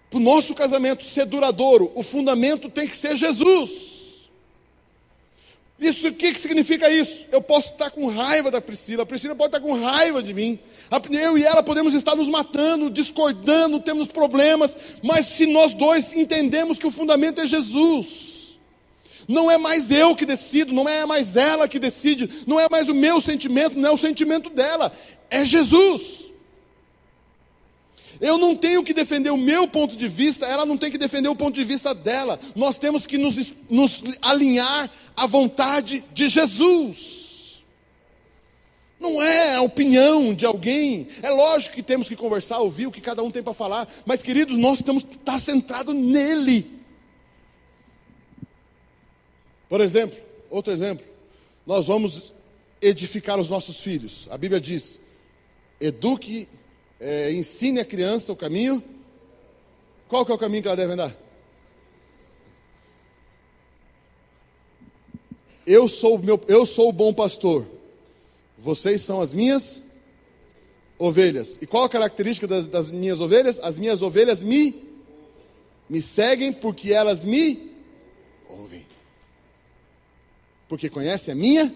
Speaker 1: Para o nosso casamento ser duradouro, o fundamento tem que ser Jesus. Isso, o que significa isso? Eu posso estar com raiva da Priscila, a Priscila pode estar com raiva de mim, eu e ela podemos estar nos matando, discordando, temos problemas, mas se nós dois entendemos que o fundamento é Jesus, não é mais eu que decido, não é mais ela que decide, não é mais o meu sentimento, não é o sentimento dela, é Jesus. Eu não tenho que defender o meu ponto de vista, ela não tem que defender o ponto de vista dela. Nós temos que nos alinhar à vontade de Jesus. Não é a opinião de alguém. É lógico que temos que conversar, ouvir o que cada um tem para falar. Mas, queridos, nós temos que estar centrados nele. Por exemplo, outro exemplo. Nós vamos edificar os nossos filhos. A Bíblia diz, ensine a criança o caminho. Qual que é o caminho que ela deve andar? Eu sou o bom pastor. Vocês são as minhas ovelhas. E qual a característica das minhas ovelhas? As minhas ovelhas me seguem porque elas me ouvem. Porque conhecem a minha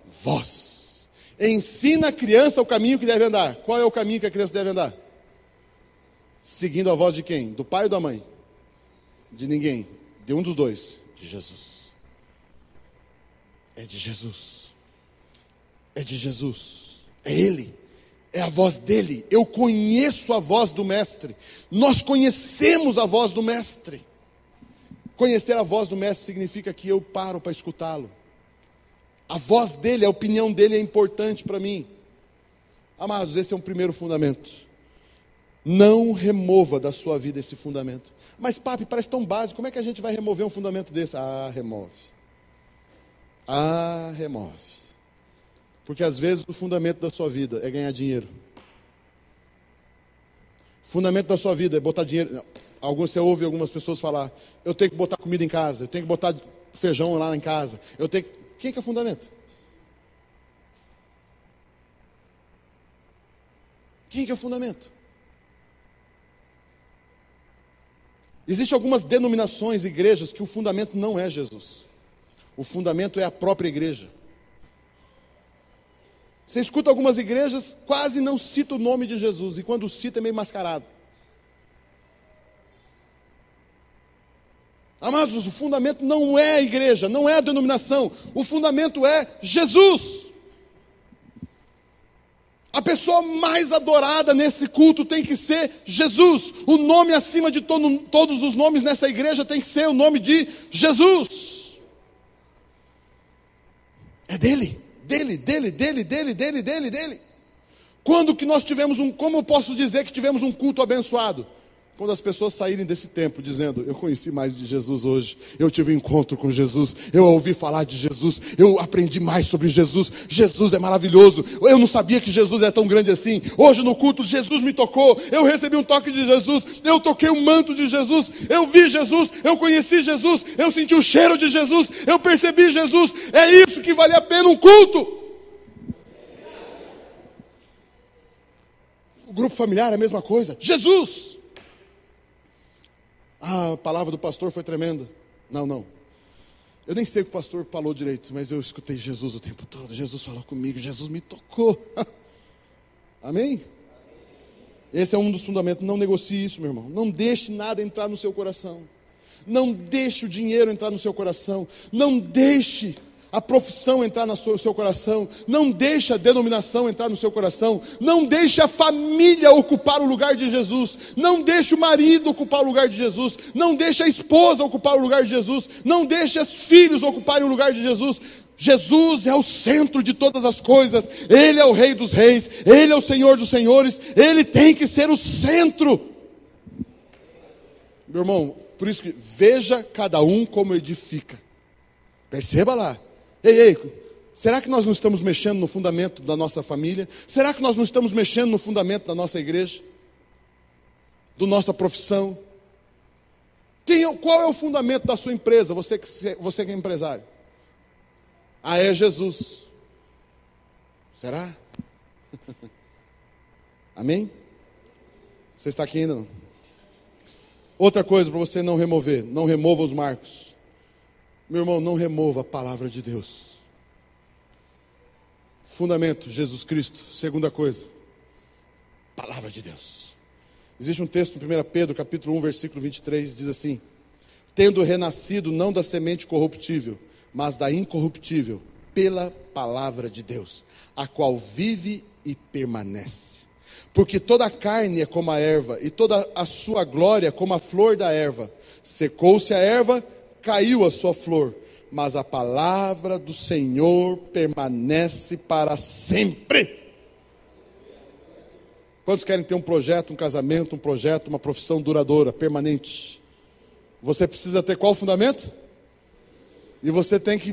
Speaker 1: voz. Ensina a criança o caminho que deve andar. Qual é o caminho que a criança deve andar? Seguindo a voz de quem? Do pai ou da mãe? De ninguém. De um dos dois. De Jesus. É de Jesus. É de Jesus. É Ele. É a voz dele. Eu conheço a voz do Mestre. Nós conhecemos a voz do Mestre. Conhecer a voz do Mestre significa que eu paro para escutá-lo. A voz dele, a opinião dele é importante para mim. Amados, esse é um primeiro fundamento. Não remova da sua vida esse fundamento. Mas, papi, parece tão básico. Como é que a gente vai remover um fundamento desse? Remove. Remove. Porque às vezes o fundamento da sua vida é ganhar dinheiro. O fundamento da sua vida é botar dinheiro. Não. Você ouve algumas pessoas falar, eu tenho que botar comida em casa, eu tenho que botar feijão lá em casa, Quem que é o fundamento? Quem que é o fundamento? Existem algumas denominações, igrejas, que o fundamento não é Jesus. O fundamento é a própria igreja. Você escuta algumas igrejas, quase não cita o nome de Jesus, e quando cita é meio mascarado. Amados, o fundamento não é a igreja, não é a denominação. O fundamento é Jesus. A pessoa mais adorada nesse culto tem que ser Jesus. O nome acima de todos os nomes nessa igreja tem que ser o nome de Jesus. É dele. Quando que nós tivemos como eu posso dizer que tivemos um culto abençoado? Quando as pessoas saírem desse tempo dizendo, eu conheci mais de Jesus hoje, eu tive um encontro com Jesus, eu ouvi falar de Jesus, eu aprendi mais sobre Jesus, Jesus é maravilhoso, eu não sabia que Jesus é tão grande assim, hoje no culto Jesus me tocou, eu recebi um toque de Jesus, eu toquei o manto de Jesus, eu vi Jesus, eu conheci Jesus, eu senti o cheiro de Jesus, eu percebi Jesus, é isso que vale a pena um culto. O grupo familiar é a mesma coisa, Jesus. A palavra do pastor foi tremenda. Não. Eu nem sei o que o pastor falou direito, mas eu escutei Jesus o tempo todo. Jesus falou comigo, Jesus me tocou. Amém? Esse é um dos fundamentos. Não negocie isso, meu irmão. Não deixe nada entrar no seu coração. Não deixe o dinheiro entrar no seu coração. Não deixe a profissão entrar no seu coração. Não deixe a denominação entrar no seu coração. Não deixe a família ocupar o lugar de Jesus. Não deixe o marido ocupar o lugar de Jesus. Não deixe a esposa ocupar o lugar de Jesus. Não deixe os filhos ocuparem o lugar de Jesus. Jesus é o centro de todas as coisas. Ele é o Rei dos Reis. Ele é o Senhor dos Senhores. Ele tem que ser o centro. Meu irmão, por isso que veja cada um como edifica. Perceba lá. Ei, será que nós não estamos mexendo no fundamento da nossa família? Será que nós não estamos mexendo no fundamento da nossa igreja? Da nossa profissão? Qual é o fundamento da sua empresa? Você que é empresário. É Jesus. Será? Amém? Você está aqui ainda não? Outra coisa para você não remover. Não remova os marcos. Meu irmão, não remova a palavra de Deus. Fundamento, Jesus Cristo. Segunda coisa, palavra de Deus. Existe um texto em 1 Pedro, capítulo 1, versículo 23, diz assim: tendo renascido não da semente corruptível, mas da incorruptível, pela palavra de Deus, a qual vive e permanece. Porque toda a carne é como a erva, e toda a sua glória como a flor da erva. Secou-se a erva, caiu a sua flor, mas a palavra do Senhor permanece para sempre. Quantos querem ter um projeto, um casamento, um projeto, uma profissão duradoura, permanente? Você precisa ter qual fundamento? E você tem que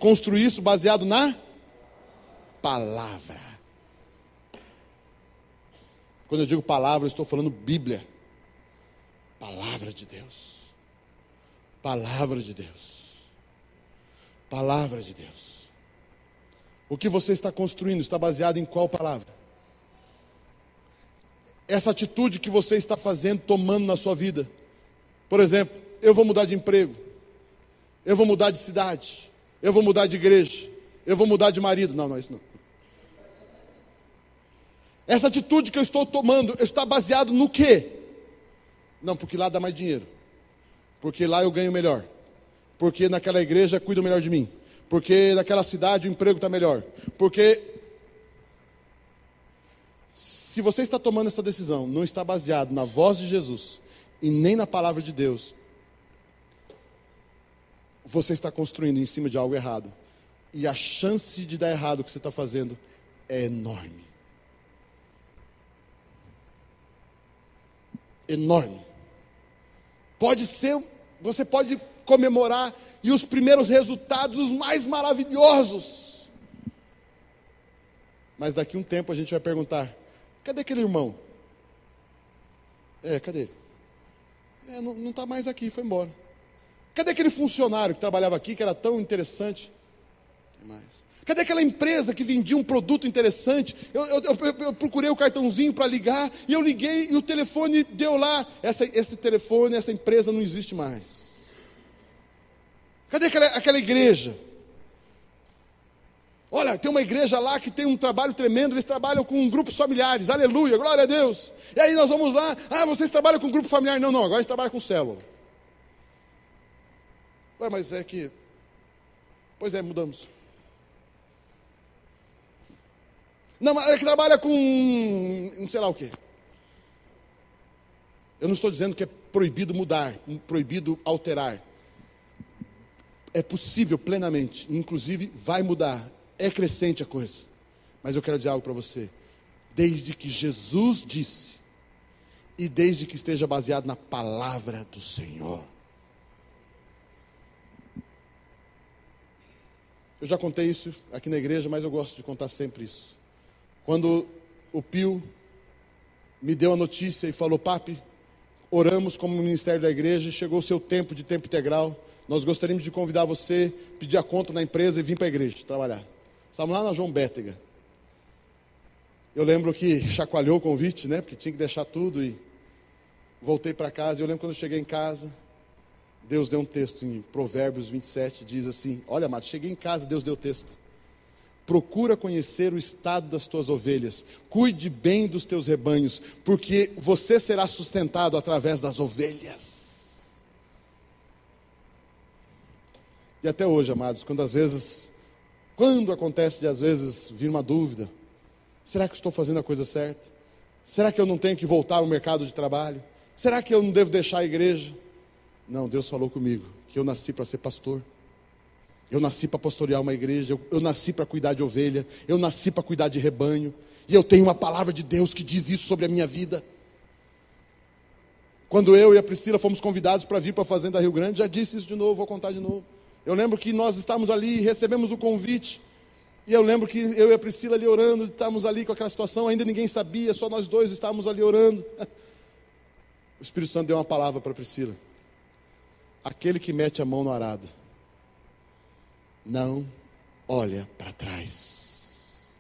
Speaker 1: construir isso baseado na palavra. Quando eu digo palavra, eu estou falando Bíblia. Palavra de Deus. Palavra de Deus. Palavra de Deus. O que você está construindo está baseado em qual palavra? Essa atitude que você está fazendo, tomando na sua vida. Por exemplo, eu vou mudar de emprego. Eu vou mudar de cidade. Eu vou mudar de igreja. Eu vou mudar de marido. Não, isso não. Essa atitude que eu estou tomando está baseado no quê? Não, porque lá dá mais dinheiro. Porque lá eu ganho melhor. Porque naquela igreja cuidam melhor de mim. Porque naquela cidade o emprego está melhor. Porque se você está tomando essa decisão, não está baseado na voz de Jesus e nem na palavra de Deus, você está construindo em cima de algo errado. E a chance de dar errado o que você está fazendo é enorme. Enorme. Pode ser, você pode comemorar e os primeiros resultados, os mais maravilhosos. Mas daqui a um tempo a gente vai perguntar: cadê aquele irmão? Cadê ele? Não está mais aqui, foi embora. Cadê aquele funcionário que trabalhava aqui, que era tão interessante? Cadê aquela empresa que vendia um produto interessante? Eu procurei o cartãozinho para ligar, e eu liguei e o telefone deu lá. Esse telefone, essa empresa não existe mais. Cadê aquela igreja? Olha, tem uma igreja lá que tem um trabalho tremendo, eles trabalham com grupos familiares, aleluia, glória a Deus. E aí nós vamos lá, vocês trabalham com grupo familiar? Não, agora a gente trabalha com célula. Mas é que, pois é, mudamos. Não, mas é que trabalha com, não sei lá o quê. Eu não estou dizendo que é proibido mudar, proibido alterar. É possível plenamente, inclusive vai mudar, é crescente a coisa. Mas eu quero dizer algo para você. Desde que Jesus disse, e desde que esteja baseado na palavra do Senhor. Eu já contei isso aqui na igreja, mas eu gosto de contar sempre isso. Quando o Pio me deu a notícia e falou: papi, oramos como ministério da igreja, e chegou o seu tempo de tempo integral, nós gostaríamos de convidar você, pedir a conta na empresa e vir para a igreja trabalhar. Estávamos lá na João Bétega. Eu lembro que chacoalhou o convite, né? Porque tinha que deixar tudo, e voltei para casa. Eu lembro quando eu cheguei em casa, Deus deu um texto em Provérbios 27, diz assim: olha, amado, cheguei em casa, Deus deu o texto. Procura conhecer o estado das tuas ovelhas, cuide bem dos teus rebanhos, porque você será sustentado através das ovelhas. E até hoje, amados, quando acontece de às vezes vir uma dúvida: será que eu estou fazendo a coisa certa? Será que eu não tenho que voltar ao mercado de trabalho? Será que eu não devo deixar a igreja? Não, Deus falou comigo que eu nasci para ser pastor. Eu nasci para pastorear uma igreja, eu nasci para cuidar de ovelha, eu nasci para cuidar de rebanho, e eu tenho uma palavra de Deus que diz isso sobre a minha vida. Quando eu e a Priscila fomos convidados para vir para a Fazenda Rio Grande, já disse isso de novo, vou contar de novo. Eu lembro que nós estávamos ali, recebemos o convite, e eu lembro que eu e a Priscila ali orando, estávamos ali com aquela situação, ainda ninguém sabia, só nós dois estávamos ali orando. O Espírito Santo deu uma palavra para a Priscila: aquele que mete a mão no arado não olha para trás.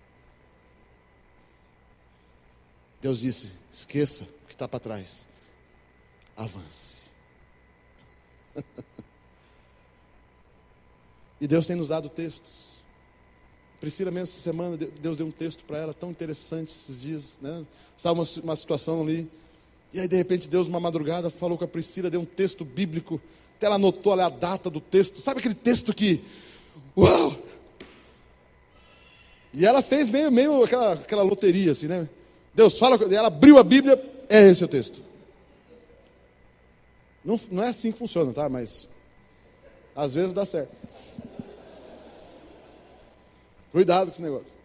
Speaker 1: Deus disse: esqueça o que está para trás, avance. E Deus tem nos dado textos Priscila mesmo essa semana, Deus deu um texto para ela tão interessante esses dias, né? Estava uma situação ali, e aí de repente Deus, uma madrugada, falou com a Priscila, deu um texto bíblico, até ela anotou ali a data do texto, sabe aquele texto que, uau! E ela fez meio aquela loteria assim, né? Deus fala, ela abriu a Bíblia, é esse o texto. Não é assim que funciona, tá? Mas às vezes dá certo. Cuidado com esse negócio.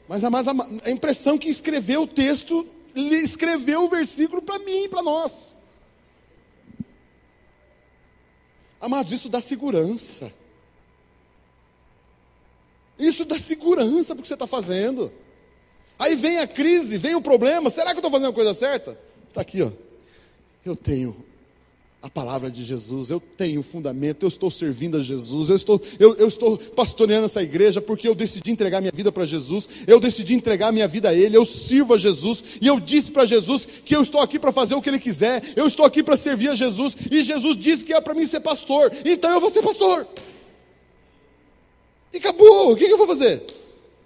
Speaker 1: Mas a impressão que escreveu o texto, ele escreveu o versículo para mim e para nós. Amados, isso dá segurança. Isso dá segurança para o que você está fazendo. Aí vem a crise, vem o problema. Será que eu estou fazendo a coisa certa? Está aqui, ó. Eu tenho a palavra de Jesus, eu tenho o fundamento, eu estou servindo a Jesus, eu estou pastoreando essa igreja porque eu decidi entregar minha vida para Jesus, eu decidi entregar minha vida a Ele, eu sirvo a Jesus, e eu disse para Jesus que eu estou aqui para fazer o que Ele quiser, eu estou aqui para servir a Jesus, e Jesus disse que é para mim ser pastor, então eu vou ser pastor. E acabou, o que eu vou fazer?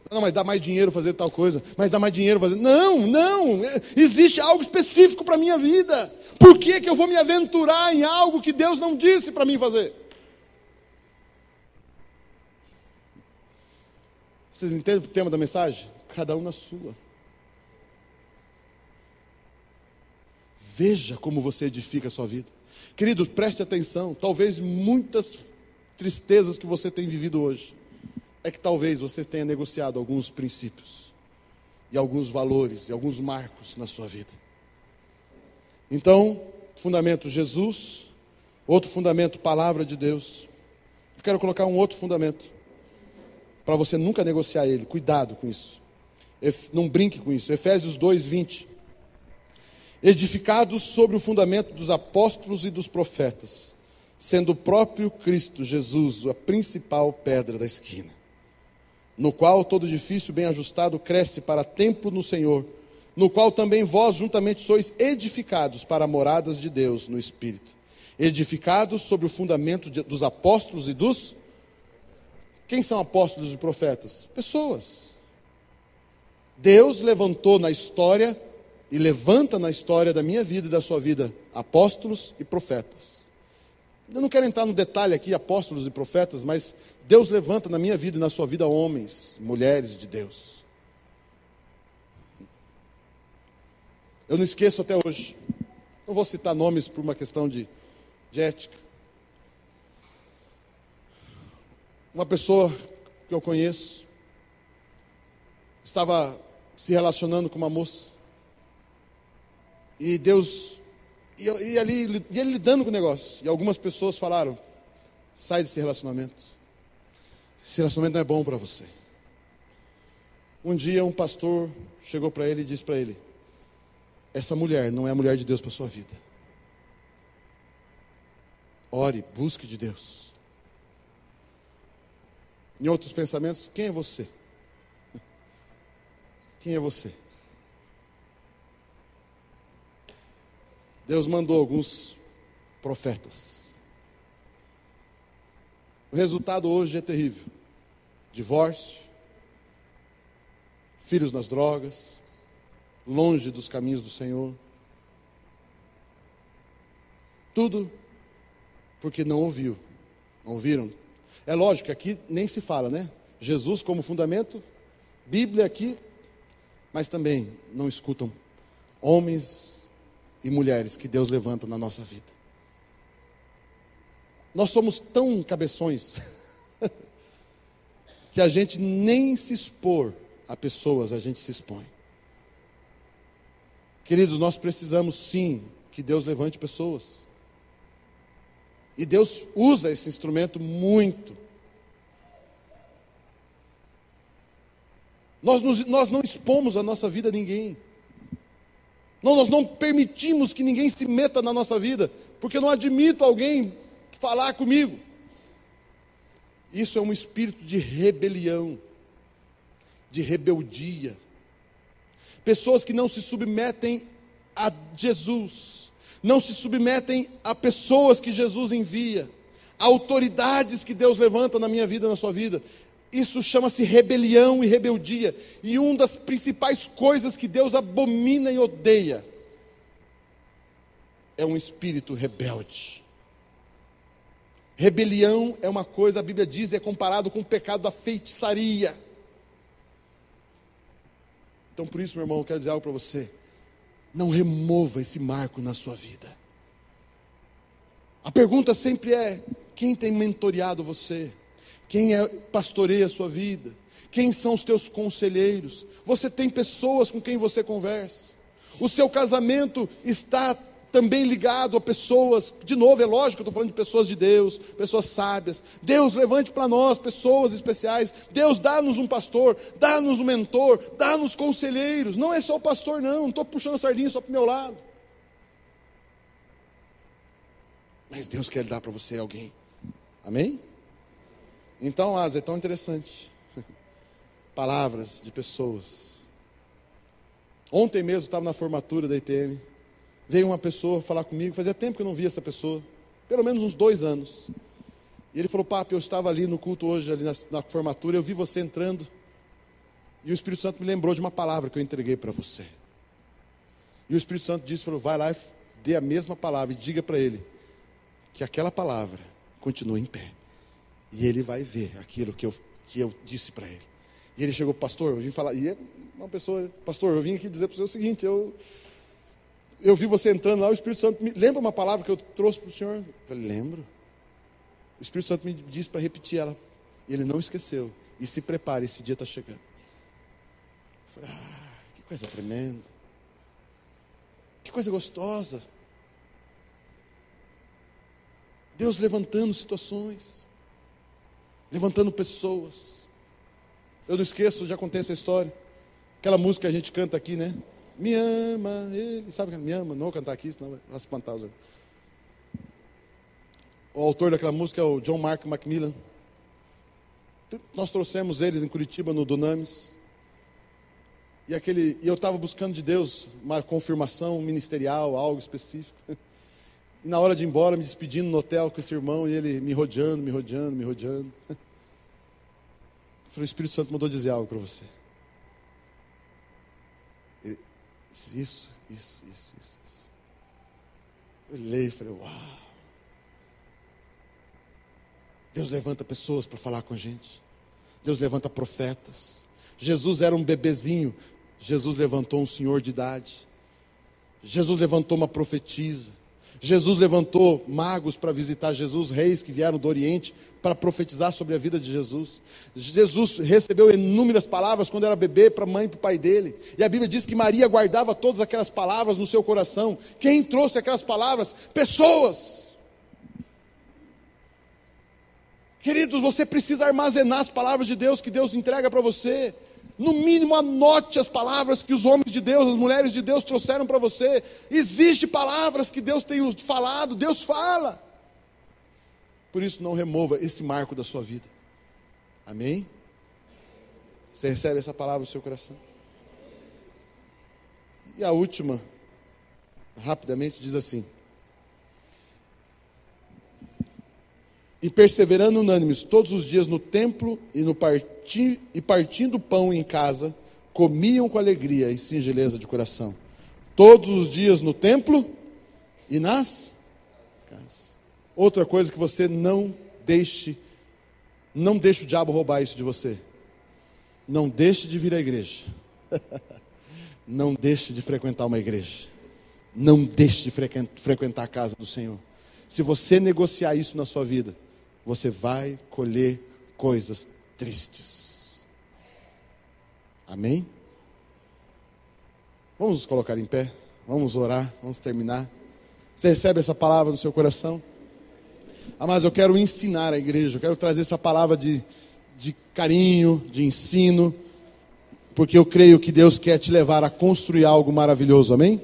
Speaker 1: Não, mas dá mais dinheiro fazer tal coisa, mas dá mais dinheiro fazer... Não, existe algo específico para a minha vida. Por que eu vou me aventurar em algo que Deus não disse para mim fazer? Vocês entendem o tema da mensagem? Cada um na sua. Veja como você edifica a sua vida. Querido, preste atenção, talvez muitas tristezas que você tem vivido hoje, é que talvez você tenha negociado alguns princípios, e alguns valores, e alguns marcos na sua vida. Então, fundamento Jesus, outro fundamento palavra de Deus. Eu quero colocar um outro fundamento, para você nunca negociar ele, cuidado com isso. Não brinque com isso. Efésios 2:20. Edificados sobre o fundamento dos apóstolos e dos profetas, sendo o próprio Cristo Jesus a principal pedra da esquina, no qual todo edifício bem ajustado cresce para templo no Senhor, no qual também vós juntamente sois edificados para moradas de Deus no Espírito, edificados sobre o fundamento dos apóstolos e dos... Quem são apóstolos e profetas? Pessoas. Deus levantou na história e levanta na história da minha vida e da sua vida apóstolos e profetas. Eu não quero entrar no detalhe aqui, apóstolos e profetas, mas Deus levanta na minha vida e na sua vida homens, mulheres de Deus. Eu não esqueço até hoje, não vou citar nomes por uma questão de ética. Uma pessoa que eu conheço estava se relacionando com uma moça, e Deus... E ele lidando com o negócio. E algumas pessoas falaram: sai desse relacionamento. Esse relacionamento não é bom para você. Um dia um pastor chegou para ele e disse para ele: essa mulher não é a mulher de Deus para a sua vida. Ore, busque de Deus. Em outros pensamentos, quem é você? Quem é você? Deus mandou alguns profetas. O resultado hoje é terrível. Divórcio, filhos nas drogas, longe dos caminhos do Senhor. Tudo porque não ouviu. Não ouviram? É lógico que aqui nem se fala, né? Jesus como fundamento, Bíblia aqui, mas também não escutam homens e mulheres que Deus levanta na nossa vida. Nós somos tão cabeções que a gente nem se expor a pessoas, a gente se expõe. Queridos, nós precisamos sim que Deus levante pessoas. E Deus usa esse instrumento muito. Nós não expomos a nossa vida a ninguém. Nós não permitimos que ninguém se meta na nossa vida, porque eu não admito alguém falar comigo. Isso é um espírito de rebelião, de rebeldia. Pessoas que não se submetem a Jesus, não se submetem a pessoas que Jesus envia, a autoridades que Deus levanta na minha vida e na sua vida. Isso chama-se rebelião e rebeldia. E uma das principais coisas que Deus abomina e odeia é um espírito rebelde. Rebelião é uma coisa, a Bíblia diz, é comparado com o pecado da feitiçaria. Então por isso, meu irmão, eu quero dizer algo para você. Não remova esse marco na sua vida. A pergunta sempre é: quem tem mentoreado você? Quem pastoreia a sua vida? Quem são os teus conselheiros? Você tem pessoas com quem você conversa? O seu casamento está também ligado a pessoas, de novo, é lógico, eu estou falando de pessoas de Deus, pessoas sábias. Deus levante para nós pessoas especiais. Deus dá-nos um pastor, dá-nos um mentor, dá-nos conselheiros. Não é só o pastor não estou puxando a sardinha só para o meu lado. Mas Deus quer dar para você alguém. Amém? Então, é tão interessante. Palavras de pessoas. Ontem mesmo estava na formatura da ITM. Veio uma pessoa falar comigo, fazia tempo que eu não via essa pessoa, pelo menos uns 2 anos. E ele falou: Papi, eu estava ali no culto hoje, ali na formatura, eu vi você entrando, e o Espírito Santo me lembrou de uma palavra que eu entreguei para você. E o Espírito Santo disse, falou: vai lá e dê a mesma palavra, e diga para ele, que aquela palavra continua em pé. E ele vai ver aquilo que eu disse para ele. E ele chegou: pastor, eu vim falar, e é uma pessoa: pastor, eu vim aqui dizer para você o seguinte, eu vi você entrando lá, o Espírito Santo me lembra uma palavra que eu trouxe para o senhor? Eu falei: lembro. O Espírito Santo me disse para repetir ela. E ele não esqueceu. E se prepare, esse dia está chegando. Eu falei: que coisa tremenda. Que coisa gostosa. Deus levantando situações. Levantando pessoas. Eu não esqueço, já contei essa história. Aquela música que a gente canta aqui, né? Me ama, ele, sabe que me ama? Não vou cantar aqui, senão vai espantar os outros. O autor daquela música é o John Mark Macmillan. Nós trouxemos ele em Curitiba, no Dunamis. E eu estava buscando de Deus uma confirmação ministerial, algo específico. E na hora de ir embora, me despedindo no hotel com esse irmão, e ele me rodeando. Eu falei: o Espírito Santo mandou dizer algo para você. Ele disse: isso. Eu olhei e falei: uau. Deus levanta pessoas para falar com a gente. Deus levanta profetas. Jesus era um bebezinho. Jesus levantou um senhor de idade. Jesus levantou uma profetisa. Jesus levantou magos para visitar Jesus, reis que vieram do Oriente para profetizar sobre a vida de Jesus. Jesus recebeu inúmeras palavras quando era bebê para a mãe e para o pai dele. E a Bíblia diz que Maria guardava todas aquelas palavras no seu coração. Quem trouxe aquelas palavras? Pessoas. Queridos, você precisa armazenar as palavras de Deus que Deus entrega para você. No mínimo, anote as palavras que os homens de Deus, as mulheres de Deus trouxeram para você. Existem palavras que Deus tem falado, Deus fala. Por isso, não remova esse marco da sua vida. Amém? Você recebe essa palavra no seu coração? E a última, rapidamente, diz assim: e perseverando unânimes todos os dias no templo e partindo pão em casa, comiam com alegria e singeleza de coração. Todos os dias no templo e nas casas. Outra coisa que você não deixe o diabo roubar isso de você. Não deixe de vir à igreja. Não deixe de frequentar uma igreja. Não deixe de frequentar a casa do Senhor. Se você negociar isso na sua vida, você vai colher coisas tristes. Amém? Vamos nos colocar em pé, vamos orar, vamos terminar. Você recebe essa palavra no seu coração? Amados, eu quero ensinar a igreja, eu quero trazer essa palavra de carinho, de ensino, porque eu creio que Deus quer te levar a construir algo maravilhoso, amém?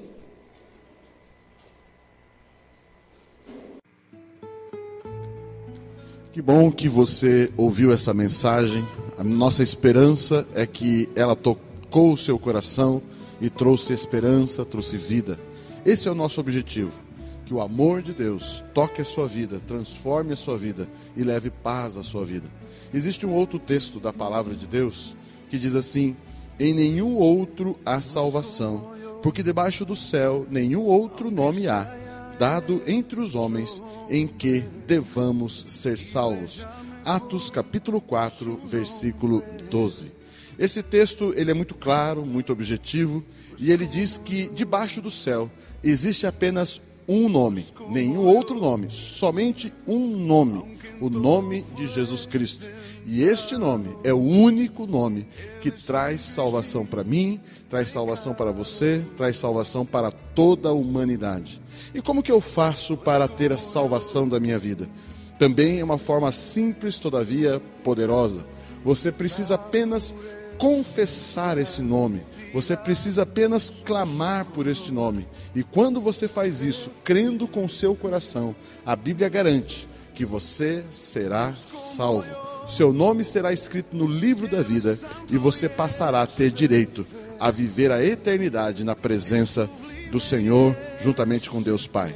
Speaker 1: Que bom que você ouviu essa mensagem. A nossa esperança é que ela tocou o seu coração e trouxe esperança, trouxe vida. Esse é o nosso objetivo. Que o amor de Deus toque a sua vida, transforme a sua vida e leve paz à sua vida. Existe um outro texto da palavra de Deus que diz assim: em nenhum outro há salvação, porque debaixo do céu nenhum outro nome há, dado entre os homens, em que devamos ser salvos. Atos capítulo 4, versículo 12. Esse texto ele é muito claro, muito objetivo, e ele diz que debaixo do céu existe apenas um nome, nenhum outro nome, somente um nome, o nome de Jesus Cristo. E este nome é o único nome que traz salvação para mim, traz salvação para você, traz salvação para toda a humanidade. E como que eu faço para ter a salvação da minha vida? Também é uma forma simples, todavia poderosa. Você precisa apenas confessar esse nome. Você precisa apenas clamar por este nome. E quando você faz isso, crendo com o seu coração, a Bíblia garante que você será salvo. Seu nome será escrito no livro da vida e você passará a ter direito a viver a eternidade na presença do Senhor, juntamente com Deus Pai.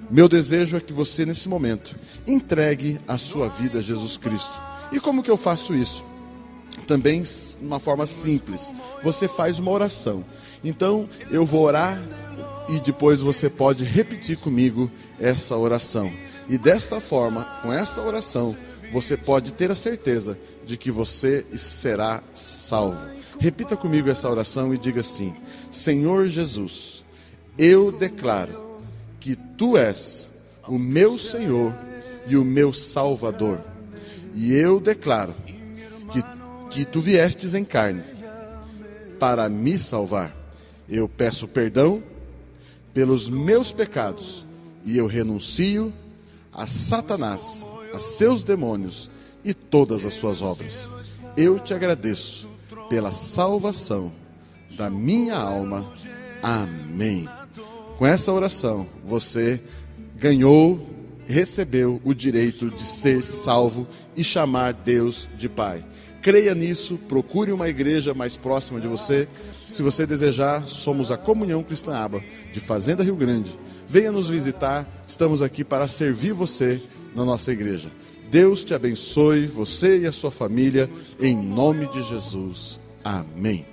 Speaker 1: Meu desejo é que você, nesse momento, entregue a sua vida a Jesus Cristo. E como que eu faço isso? Também uma forma simples. Você faz uma oração. Então, eu vou orar e depois você pode repetir comigo essa oração. E desta forma, com essa oração, você pode ter a certeza de que você será salvo. Repita comigo essa oração e diga assim: Senhor Jesus, eu declaro que Tu és o meu Senhor e o meu Salvador. E eu declaro que Tu viestes em carne para me salvar. Eu peço perdão pelos meus pecados e eu renuncio a Satanás, a seus demônios e todas as suas obras. Eu te agradeço pela salvação da minha alma. Amém. Com essa oração, você recebeu o direito de ser salvo e chamar Deus de Pai. Creia nisso, procure uma igreja mais próxima de você. Se você desejar, somos a Comunhão Cristã Aba, de Fazenda Rio Grande. Venha nos visitar, estamos aqui para servir você na nossa igreja. Deus te abençoe, você e a sua família, em nome de Jesus. Amém.